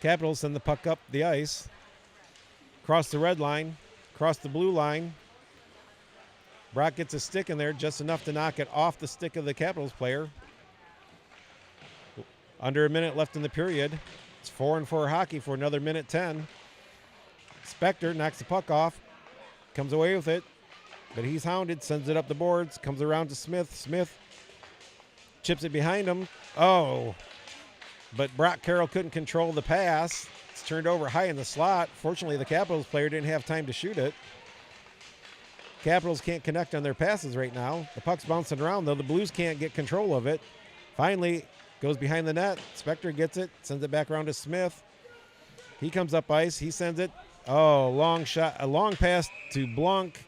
Capitals send the puck up the ice, cross the red line, cross the blue line. Brock gets a stick in there, just enough to knock it off the stick of the Capitals player. Under a minute left in the period. It's 4-on-4 hockey for another 1:10. Spector knocks the puck off, comes away with it, but he's hounded, sends it up the boards, comes around to Smith. Smith chips it behind him. Oh, but Brock Carroll couldn't control the pass. It's turned over high in the slot. Fortunately, the Capitals player didn't have time to shoot it. Capitals can't connect on their passes right now. The puck's bouncing around, though. The Blues can't get control of it. Finally, goes behind the net. Spector gets it, sends it back around to Smith. He comes up ice. He sends it. Oh, long shot, a long pass to Blanc,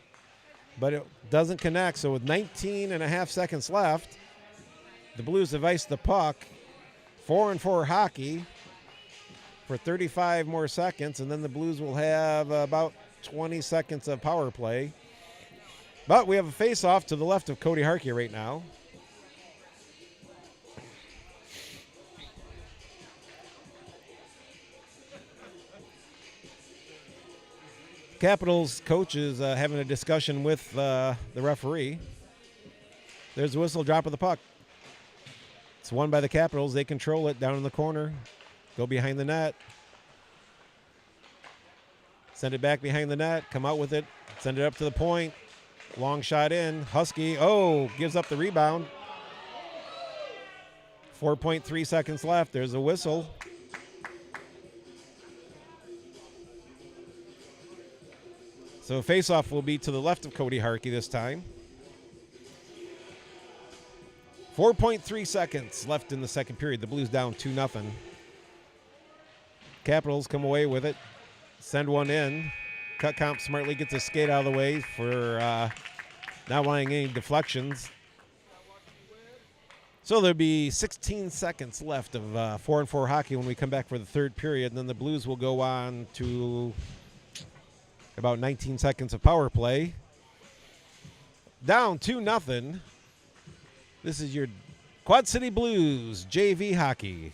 but it doesn't connect. So with 19 and a half seconds left, the Blues have iced the puck. 4-4 hockey for 35 more seconds, and then the Blues will have about 20 seconds of power play. But we have a face-off to the left of Cody Harkey right now. Capitals coach is having a discussion with the referee. There's a whistle, drop of the puck. It's won by the Capitals. They control it down in the corner. Go behind the net. Send it back behind the net. Come out with it. Send it up to the point. Long shot in. Husky, gives up the rebound. 4.3 seconds left. There's a whistle. So face-off will be to the left of Cody Harkey this time. 4.3 seconds left in the second period. The Blues down 2-0. Capitals come away with it. Send one in. Cutcomp smartly gets his skate out of the way for not wanting any deflections. So there'll be 16 seconds left of 4-4 hockey when we come back for the third period. And then the Blues will go on to about 19 seconds of power play. Down 2-0. This is your Quad City Blues JV hockey.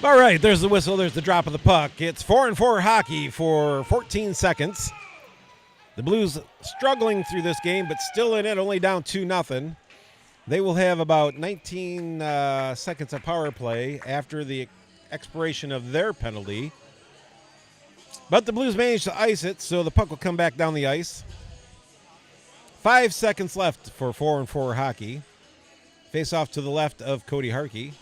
All right, there's the whistle. There's the drop of the puck. It's 4-4 hockey for 14 seconds. The Blues struggling through this game, but still in it, only down 2-0. They will have about 19 seconds of power play after the expiration of their penalty. But the Blues managed to ice it, so the puck will come back down the ice. 5 seconds left for 4-4 hockey. Face off to the left of Cody Harkey.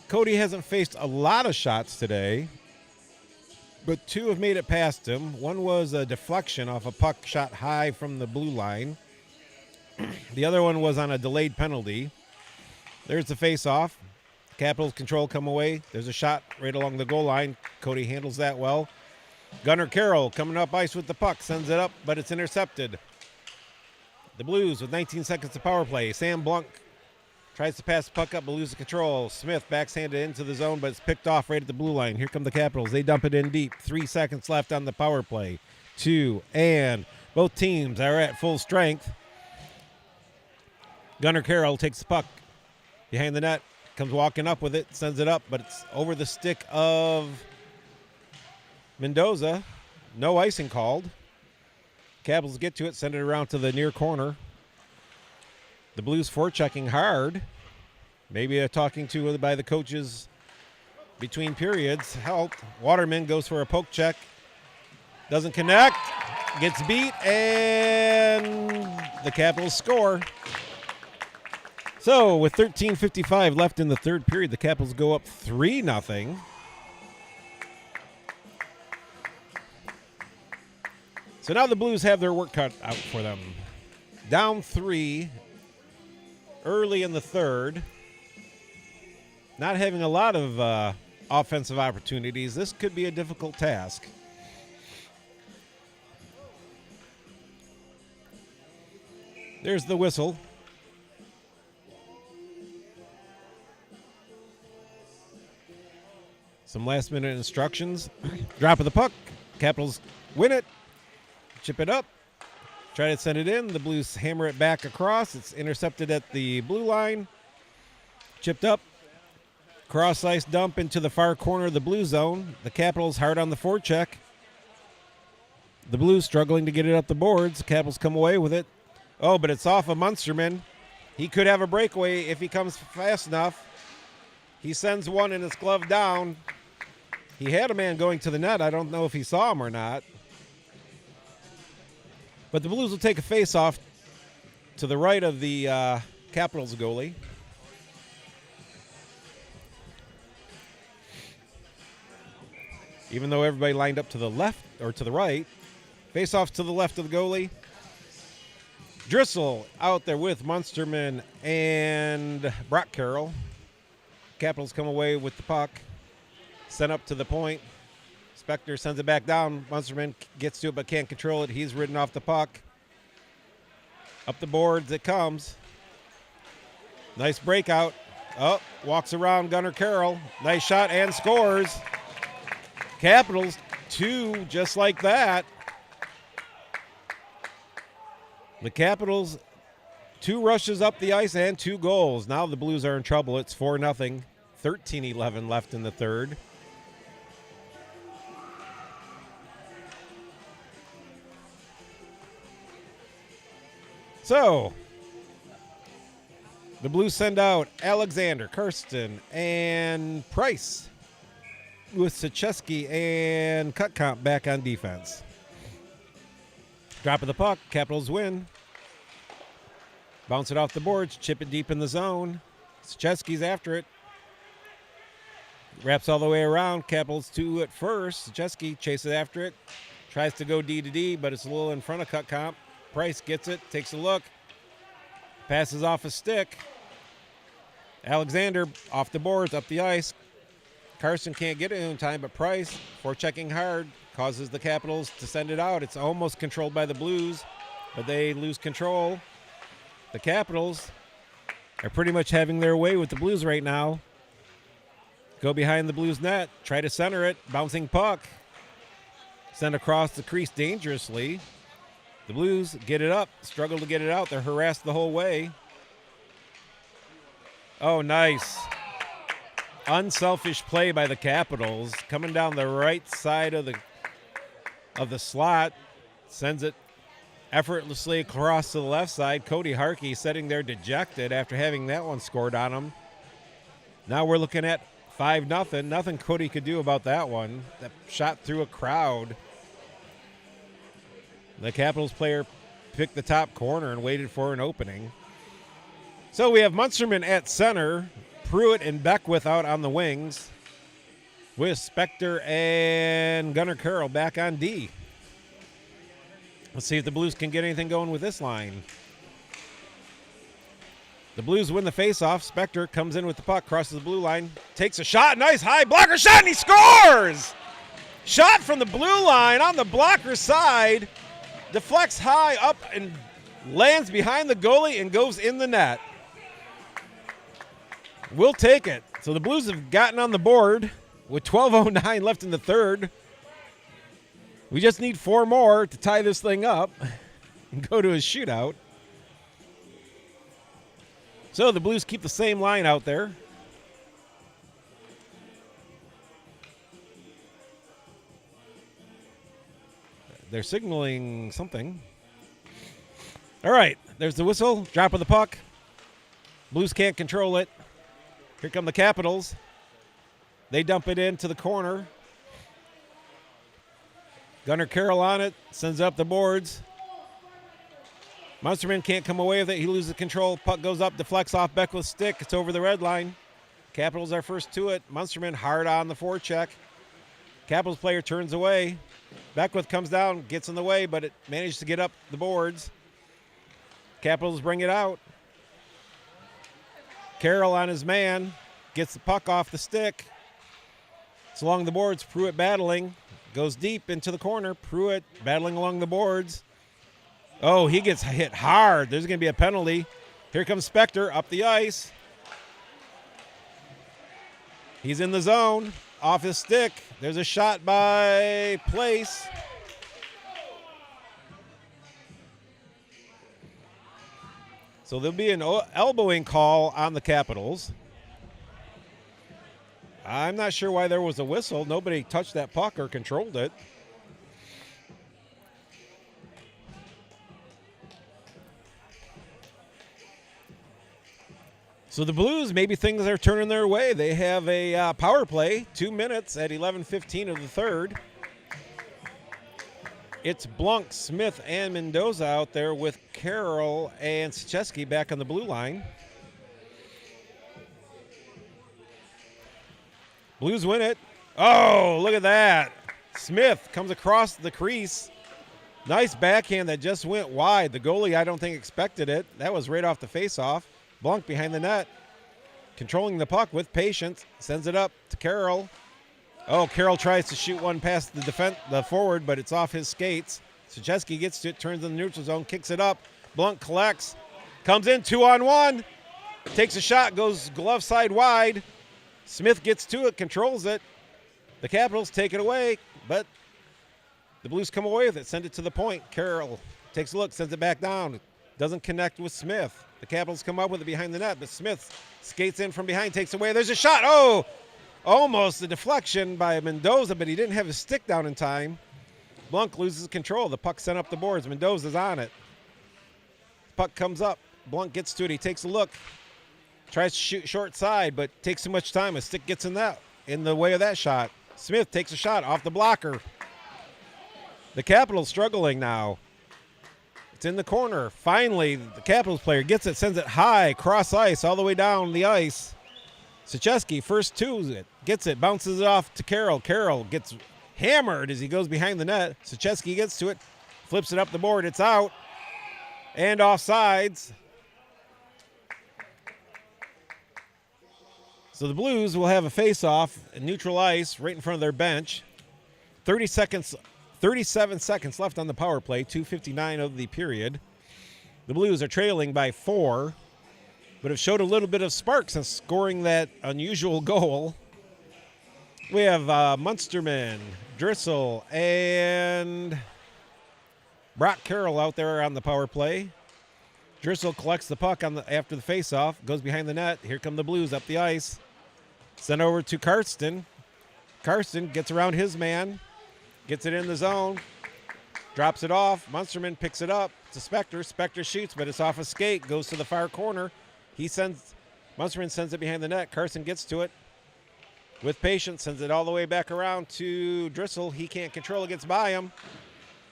Cody hasn't faced a lot of shots today, but 2 have made it past him. One was a deflection off a puck shot high from the blue line. The other one was on a delayed penalty. There's the face-off. Capitals control, come away. There's a shot right along the goal line. Cody handles that well. Gunnar Carroll coming up ice with the puck, sends it up, but it's intercepted. The Blues with 19 seconds of power play. Sam Blunk tries to pass the puck up, but loses control. Smith backhanded into the zone, but it's picked off right at the blue line. Here come the Capitals. They dump it in deep. 3 seconds left on the power play. 2, and both teams are at full strength. Gunnar Carroll takes the puck behind the net, comes walking up with it, sends it up, but it's over the stick of Mendoza. No icing called. Capitals get to it, send it around to the near corner. The Blues forechecking hard. Maybe a talking to by the coaches between periods helped. Waterman goes for a poke check. Doesn't connect. Gets beat, and the Capitals score. So with 13:55 left in the third period, the Capitals go up 3-0. So now the Blues have their work cut out for them. Down 3 early in the third. Not having a lot of offensive opportunities. This could be a difficult task. There's the whistle. Some last-minute instructions. Drop of the puck. Capitals win it. Chip it up. Try to send it in. The Blues hammer it back across. It's intercepted at the blue line. Chipped up. Cross-ice dump into the far corner of the blue zone. The Capitals hard on the forecheck. The Blues struggling to get it up the boards. The Capitals come away with it. Oh, but it's off of Munsterman. He could have a breakaway if he comes fast enough. He sends one and it's gloved down. He had a man going to the net. I don't know if he saw him or not. But the Blues will take a face-off to the right of the Capitals goalie. Even though everybody lined up to the left or to the right. Face-off to the left of the goalie. Driscoll out there with Munsterman and Brock Carroll. Capitals come away with the puck. Sent up to the point. Spector sends it back down. Munsterman gets to it but can't control it. He's ridden off the puck. Up the boards it comes. Nice breakout. Oh, walks around Gunnar Carroll. Nice shot and scores. Capitals 2 just like that. The Capitals 2 rushes up the ice and 2 goals. Now the Blues are in trouble. It's 4-0. 13-11 left in the third. So, the Blues send out Alexander, Karsten, and Price with Sachesky and Cutcomp back on defense. Drop of the puck, Capitals win. Bounce it off the boards, chip it deep in the zone. Sachesky's after it. Wraps all the way around, Capitals 2 at first. Sachesky chases after it. Tries to go D to D, but it's a little in front of Cutcomp. Price gets it, takes a look. Passes off a stick. Alexander off the boards, up the ice. Carson can't get it in time, but Price, forechecking hard, causes the Capitals to send it out. It's almost controlled by the Blues, but they lose control. The Capitals are pretty much having their way with the Blues right now. Go behind the Blues net, try to center it, bouncing puck. Send across the crease dangerously. The Blues get it up, struggle to get it out. They're harassed the whole way. Oh, nice. unselfish play by the Capitals, coming down the right side of the slot, sends it effortlessly across to the left side. Cody Harkey sitting there dejected after having that one scored on him. Now we're looking at 5-0. Nothing Cody could do about that one. That shot through a crowd. The Capitals player picked the top corner and waited for an opening. So we have Munsterman at center, Pruitt and Beckwith out on the wings, with Spector and Gunnar Carroll back on D. Let's see if the Blues can get anything going with this line. The Blues win the faceoff. Spector comes in with the puck, crosses the blue line, takes a shot, nice high blocker shot, and he scores! Shot from the blue line on the blocker side, deflects high up and lands behind the goalie and goes in the net. We'll take it. So the Blues have gotten on the board with 12:09 left in the third. We just need 4 more to tie this thing up and go to a shootout. So the Blues keep the same line out there. They're signaling something. All right, there's the whistle, drop of the puck. Blues can't control it. Here come the Capitals. They dump it into the corner. Gunnar Carroll on it, sends it up the boards. Munsterman can't come away with it. He loses control. Puck goes up, deflects off Beckwith's stick. It's over the red line. Capitals are first to it. Munsterman hard on the forecheck. Capitals player turns away. Beckwith comes down, gets in the way, but it managed to get up the boards. Capitals bring it out. Carroll on his man, gets the puck off the stick. It's along the boards. Pruitt battling. Goes deep into the corner. Pruitt battling along the boards. Oh, he gets hit hard. There's going to be a penalty. Here comes Spector up the ice. He's in the zone. Off his stick. There's a shot by Place. So there'll be an elbowing call on the Capitals. I'm not sure why there was a whistle. Nobody touched that puck or controlled it. So the Blues, maybe things are turning their way. They have a power play, 2 minutes at 11:15 of the third. It's Blunk, Smith, and Mendoza out there with Carroll and Siecheski back on the blue line. Blues win it. Oh, look at that. Smith comes across the crease. Nice backhand that just went wide. The goalie, I don't think, expected it. That was right off the faceoff. Blanc behind the net, controlling the puck with patience, sends it up to Carroll. Oh, Carroll tries to shoot one past the forward, but it's off his skates. Siecheski gets to it, turns in the neutral zone, kicks it up. Blanc collects, comes in 2-on-1, takes a shot, goes glove side wide. Smith gets to it, controls it. The Capitals take it away, but the Blues come away with it, send it to the point. Carroll takes a look, sends it back down, doesn't connect with Smith. The Capitals come up with it behind the net, but Smith skates in from behind, takes away. There's a shot. Oh, almost a deflection by Mendoza, but he didn't have his stick down in time. Blanc loses control. The puck sent up the boards. Mendoza's on it. Puck comes up. Blanc gets to it. He takes a look. Tries to shoot short side, but takes too much time. His stick gets in the way of that shot. Smith takes a shot off the blocker. The Capitals struggling now. It's in the corner. Finally, the Capitals player gets it, sends it high, cross ice, all the way down the ice. Siecheski, first two, gets it, bounces it off to Carroll. Carroll gets hammered as he goes behind the net. Siecheski gets to it, flips it up the board. It's out and offsides. So the Blues will have a face-off at neutral ice right in front of their bench. 37 seconds left on the power play, 2:59 of the period. The Blues are trailing by 4, but have showed a little bit of spark since scoring that unusual goal. We have Munsterman, Drissel, and Brock Carroll out there on the power play. Drissel collects the puck after the faceoff, goes behind the net. Here come the Blues up the ice. Sent over to Karsten. Karsten gets around his man, gets it in the zone, drops it off. Munsterman picks it up to Spector. Spector shoots, but it's off a skate, goes to the far corner. Munsterman sends it behind the net. Karsten gets to it with patience, sends it all the way back around to Drissel. He can't control it, gets by him.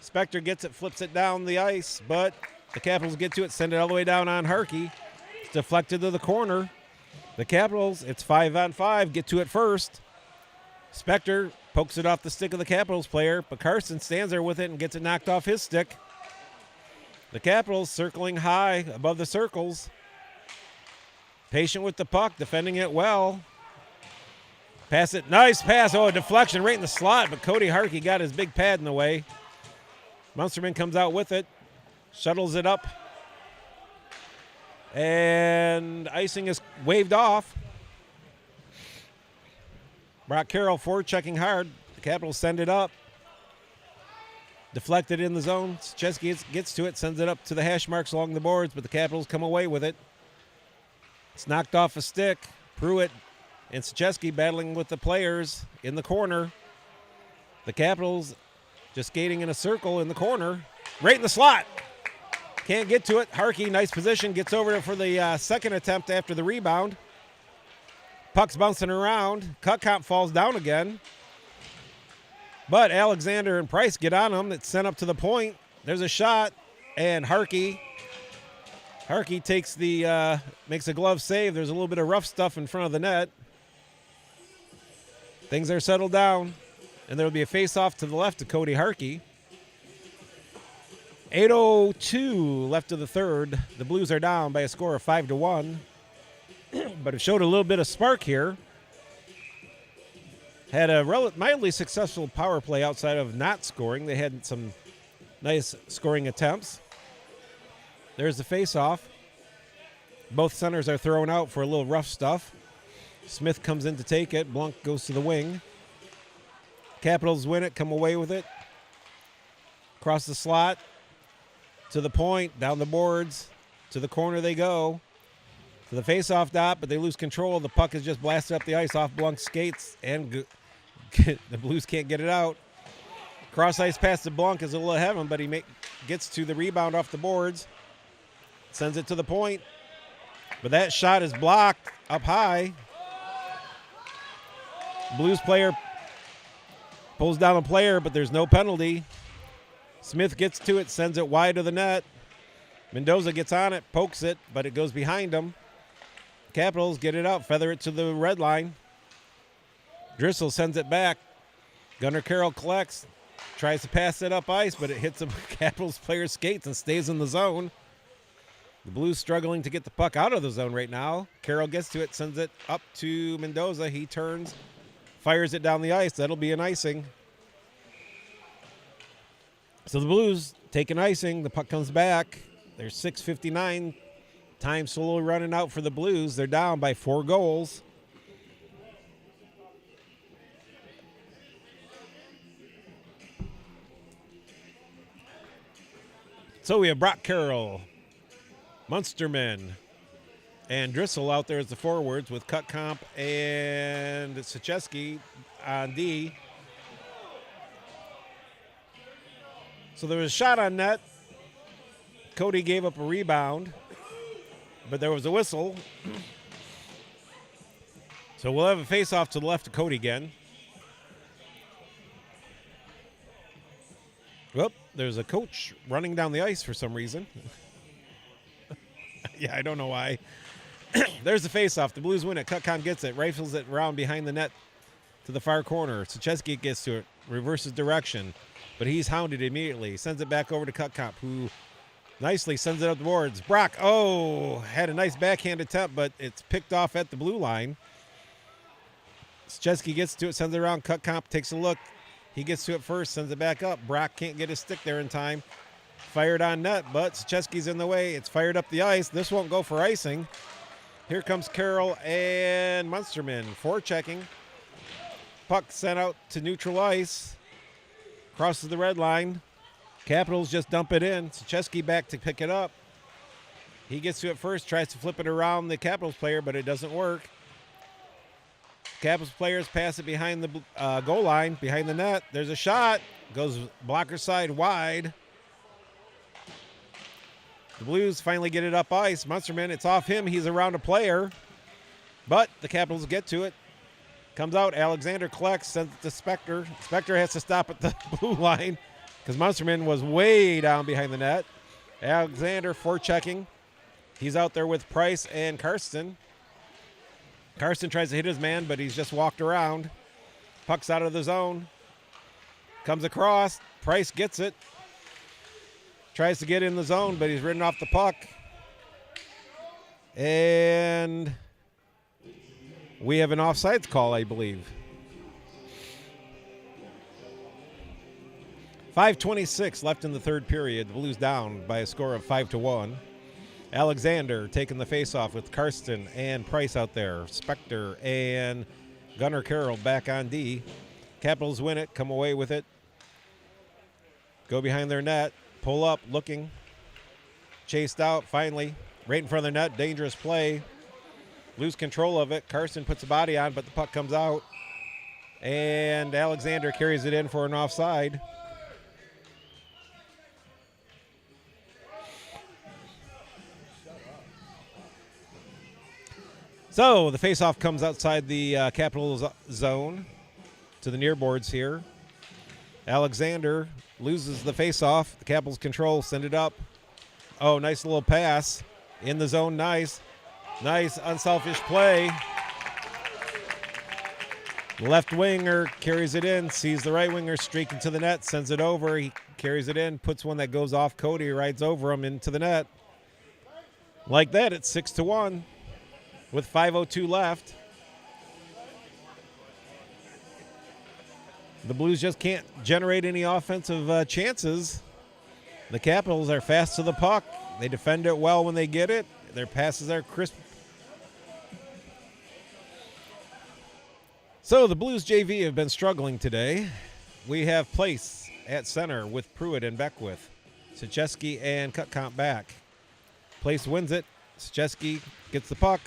Spector gets it, flips it down the ice, but the Capitals get to it, send it all the way down on Harkey. It's deflected to the corner. The Capitals, it's 5-on-5, get to it first. Spector pokes it off the stick of the Capitals player, but Karsten stands there with it and gets it knocked off his stick. The Capitals circling high above the circles. Patient with the puck, defending it well. Pass it, nice pass. Oh, a deflection right in the slot, but Cody Harkey got his big pad in the way. Munsterman comes out with it, shuttles it up, and icing is waved off. Brock Carroll forward-checking hard. The Capitals send it up. Deflected in the zone. Chesky gets to it, sends it up to the hash marks along the boards, but the Capitals come away with it. It's knocked off a stick. Pruitt and Sachesky battling with the players in the corner. The Capitals just skating in a circle in the corner. Right in the slot. Can't get to it. Harkey, nice position, gets over it for the second attempt after the rebound. Puck's bouncing around. Cutcomp falls down again. But Alexander and Price get on him. It's sent up to the point. There's a shot. And Harkey takes makes a glove save. There's a little bit of rough stuff in front of the net. Things are settled down. And there will be a face-off to the left to Cody Harkey. 8:02 left of the third. The Blues are down by a score of 5-1. But it showed a little bit of spark here. Had a mildly successful power play outside of not scoring. They had some nice scoring attempts. There's the face-off. Both centers are thrown out for a little rough stuff. Smith comes in to take it. Blunk goes to the wing. Capitals win it, come away with it. Across the slot, to the point, down the boards, to the corner they go. To the face-off dot, but they lose control. The puck is just blasted up the ice off Blunk's skates, and the Blues can't get it out. Cross-ice pass to Blunk is a little ahead of him, but he gets to the rebound off the boards. Sends it to the point, but that shot is blocked up high. Blues player pulls down a player, but there's no penalty. Smith gets to it, sends it wide of the net. Mendoza gets on it, pokes it, but it goes behind him. Capitals get it out, feather it to the red line. Drissel sends it back. Gunnar Carroll collects, tries to pass it up ice, but it hits a Capitals player's skates and stays in the zone. The Blues struggling to get the puck out of the zone right now. Carroll gets to it, sends it up to Mendoza. He turns, fires it down the ice. That'll be an icing. So the Blues take an icing. The puck comes back. There's 6:59. Time slowly running out for the Blues. They're down by 4 goals. So we have Brock Carroll, Munsterman, and Drissel out there as the forwards with Cutcomp and Sachesky on D. So there was a shot on net. Cody gave up a rebound, but there was a whistle. So we'll have a face-off to the left of Cody again. Whoop, there's a coach running down the ice for some reason. Yeah, I don't know why. There's the face-off. The Blues win it. Cutcomp gets it, rifles it around behind the net to the far corner. Sachesky gets to it, reverses direction, but he's hounded immediately. Sends it back over to Cutcomp, who nicely sends it up the boards. Brock, had a nice backhand attempt, but it's picked off at the blue line. Sachesky gets to it, sends it around. Cutcomp takes a look. He gets to it first, sends it back up. Brock can't get his stick there in time. Fired on net, but Sachesky's in the way. It's fired up the ice. This won't go for icing. Here comes Carroll and Munsterman forechecking. Puck sent out to neutral ice. Crosses the red line. Capitals just dump it in. Sachesky back to pick it up. He gets to it first, tries to flip it around the Capitals player, but it doesn't work. Capitals players pass it behind the goal line, behind the net. There's a shot. Goes blocker side wide. The Blues finally get it up ice. Munsterman, it's off him. He's around a player. But the Capitals get to it. Comes out. Alexander collects, sends it to Spector. Spector has to stop at the blue line because Munsterman was way down behind the net. Alexander forechecking. He's out there with Price and Karsten. Karsten tries to hit his man, but he's just walked around. Puck's out of the zone. Comes across. Price gets it. Tries to get in the zone, but he's ridden off the puck. And we have an offsides call, I believe. 5:26 left in the third period. The Blues down by a score of 5-1. Alexander taking the faceoff with Karsten and Price out there. Spector and Gunnar Carroll back on D. Capitals win it, come away with it. Go behind their net, pull up, looking. Chased out, finally. Right in front of their net, dangerous play. Lose control of it. Karsten puts a body on, but the puck comes out. And Alexander carries it in for an offside. So the faceoff comes outside the Capitals zone to the near boards here. Alexander loses the faceoff. The Capitals control, send it up. Oh, nice little pass in the zone. Nice unselfish play. The left winger carries it in, sees the right winger streaking to the net, sends it over. He carries it in, puts one that goes off Cody, rides over him into the net. Like that, it's 6-1. With 5:02 left. The Blues just can't generate any offensive chances. The Capitals are fast to the puck. They defend it well when they get it. Their passes are crisp. So the Blues JV have been struggling today. We have Place at center with Pruitt and Beckwith. Siecheski and Cutcomp back. Place wins it. Siecheski gets the puck.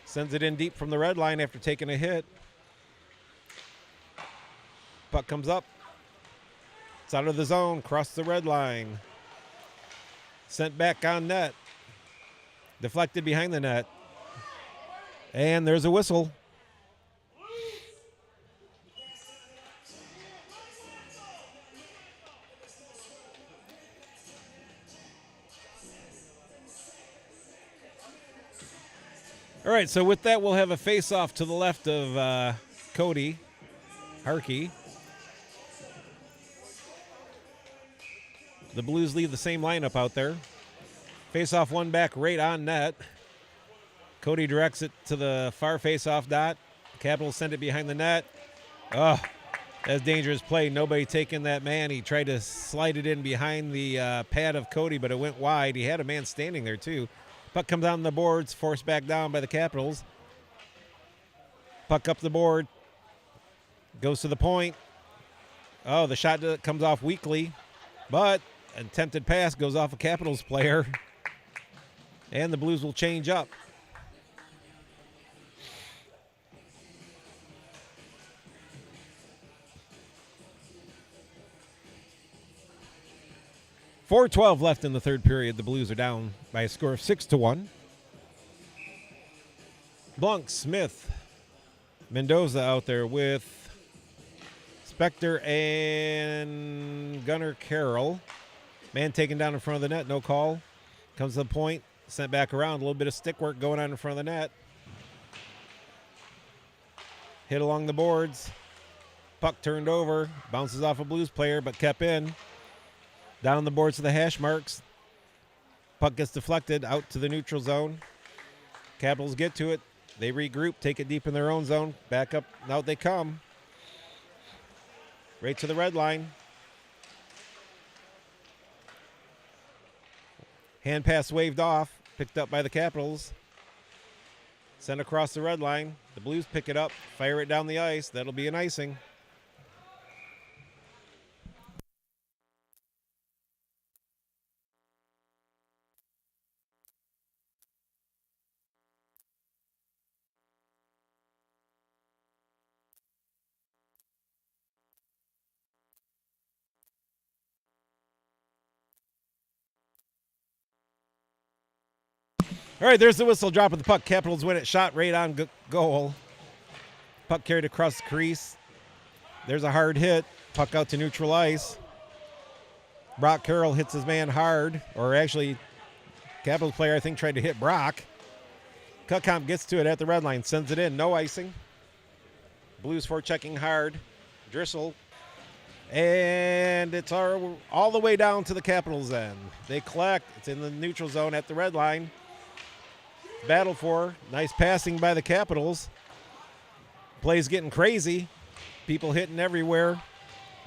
Sends it in deep from the red line after taking a hit. Puck comes up. It's out of the zone, crossed the red line. Sent back on net. Deflected behind the net. And there's a whistle. All right, so with that, we'll have a face-off to the left of Cody Harkey. The Blues leave the same lineup out there. Face-off one back right on net. Cody directs it to the far face-off dot. Capitals send it behind the net. Oh, that's dangerous play. Nobody taking that man. He tried to slide it in behind the pad of Cody, but it went wide. He had a man standing there, too. Puck comes down the boards, forced back down by the Capitals. Puck up the board. Goes to the point. Oh, the shot comes off weakly. But an attempted pass goes off a Capitals player. And the Blues will change up. .412 left in the third period. The Blues are down by a score of 6-1. Blanc, Smith, Mendoza out there with Spector and Gunnar Carroll. Man taken down in front of the net, no call. Comes to the point, sent back around. A little bit of stick work going on in front of the net. Hit along the boards. Puck turned over, bounces off a Blues player, but kept in. Down the boards to the hash marks. Puck gets deflected out to the neutral zone. Capitals get to it. They regroup, take it deep in their own zone. Back up, out they come. Right to the red line. Hand pass waved off, picked up by the Capitals. Sent across the red line. The Blues pick it up, fire it down the ice. That'll be an icing. All right, there's the whistle, drop of the puck. Capitals win it. Shot right on goal. Puck carried across the crease. There's a hard hit. Puck out to neutral ice. Brock Carroll hits his man hard, or actually, Capitals player, I think, tried to hit Brock. Cutcomp gets to it at the red line, sends it in, no icing. Blues forechecking hard. Drissel. And it's all the way down to the Capitals end. They collect. It's in the neutral zone at the red line. Battle for. Nice passing by the Capitals. Play's getting crazy. People hitting everywhere.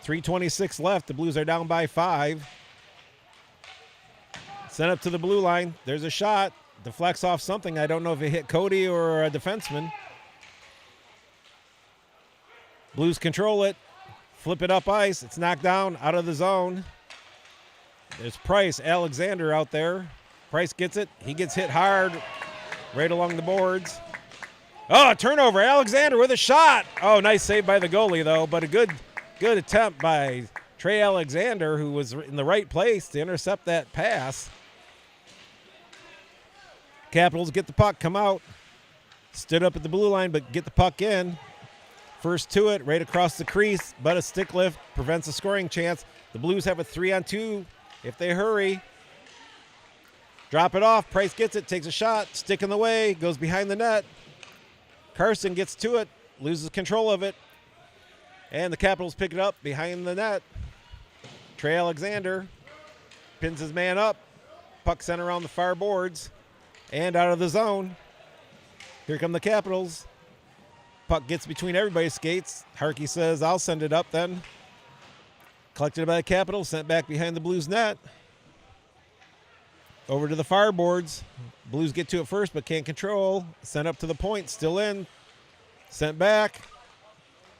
3:26 left. The Blues are down by 5. Sent up to the blue line. There's a shot. Deflects off something. I don't know if it hit Cody or a defenseman. Blues control it. Flip it up ice. It's knocked down out of the zone. There's Price, Alexander out there. Price gets it. He gets hit hard right along the boards. Oh, a turnover. Alexander with a shot. Oh, nice save by the goalie, though, but a good attempt by Trey Alexander, who was in the right place to intercept that pass. Capitals get the puck, come out. Stood up at the blue line, but get the puck in. First to it, right across the crease, but a stick lift prevents a scoring chance. The Blues have a 3-on-2 if they hurry. Drop it off. Price gets it, takes a shot, stick in the way, goes behind the net. Carson gets to it, loses control of it, and the Capitals pick it up behind the net. Trey Alexander pins his man up. Puck sent around the far boards and out of the zone. Here come the Capitals. Puck gets between everybody's skates. Harkey says, I'll send it up then. Collected by the Capitals, sent back behind the Blues net. Over to the far boards. Blues get to it first, but can't control. Sent up to the point, still in. Sent back.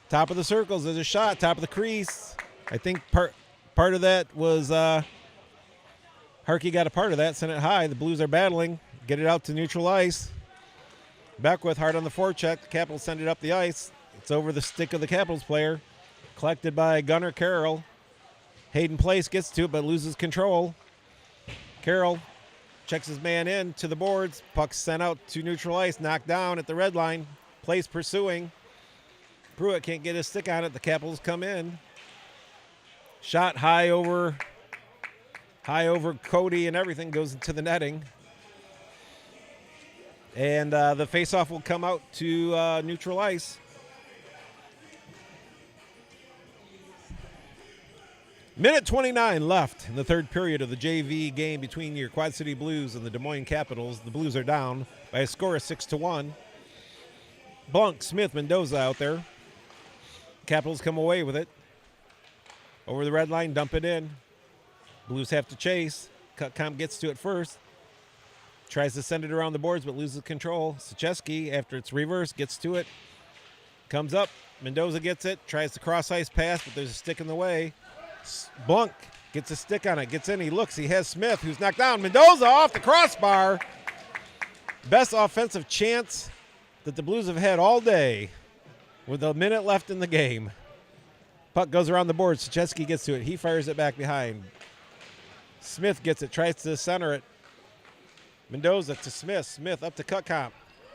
Top of the circles, there's a shot. Top of the crease. I think part of that was Harkey got a part of that, sent it high. The Blues are battling. Get it out to neutral ice. Beckwith hard on the forecheck. The Capitals send it up the ice. It's over the stick of the Capitals player. Collected by Gunnar Carroll. Hayden Place gets to it but loses control. Carroll checks his man in to the boards. Puck sent out to neutral ice. Knocked down at the red line. Place pursuing. Pruitt can't get his stick on it. The Capitals come in. Shot high over Cody and everything goes into the netting. And the faceoff will come out to neutral ice. Minute 29 left in the third period of the JV game between your Quad City Blues and the Des Moines Capitals. The Blues are down by a score of 6-1. Blanc, Smith, Mendoza out there. Capitals come away with it. Over the red line, dump it in. Blues have to chase. Cutcomp gets to it first. Tries to send it around the boards, but loses control. Sachesky, after it's reversed, gets to it. Comes up. Mendoza gets it. Tries to cross-ice pass, but there's a stick in the way. Blanc gets a stick on it. Gets in. He looks. He has Smith, who's knocked down. Mendoza off the crossbar. Best offensive chance that the Blues have had all day with a minute left in the game. Puck goes around the board. Sachesky gets to it. He fires it back behind. Smith gets it. Tries to center it. Mendoza to Smith. Smith up to Cutcomp.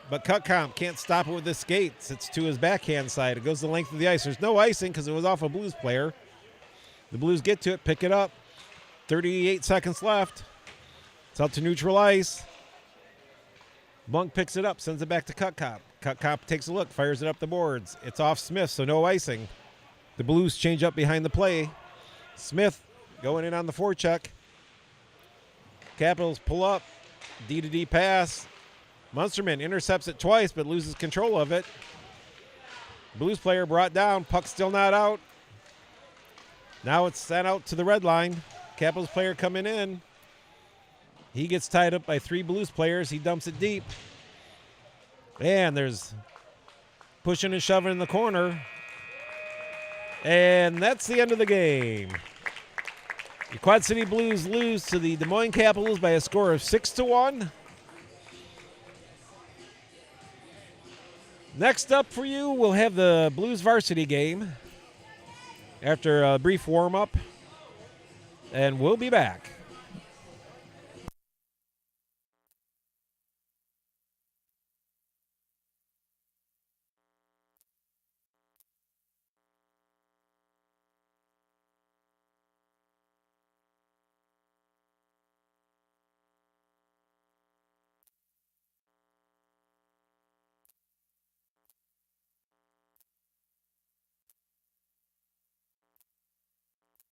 But Cutcomp can't stop it with his skates. It's to his backhand side. It goes the length of the ice. There's no icing because it was off a Blues player. The Blues get to it, pick it up. 38 seconds left. It's out to neutral ice. Blanc picks it up, sends it back to Cutcomp. Cutcomp takes a look, fires it up the boards. It's off Smith, so no icing. The Blues change up behind the play. Smith going in on the forecheck. Capitals pull up. D-to-D pass. Munsterman intercepts it twice but loses control of it. Blues player brought down. Puck still not out. Now it's sent out to the red line. Capitals player coming in. He gets tied up by 3 Blues players. He dumps it deep. And there's pushing and shoving in the corner. And that's the end of the game. The Quad City Blues lose to the Des Moines Capitals by a score of 6-1. Next up for you, we'll have the Blues varsity game after a brief warm-up, and we'll be back.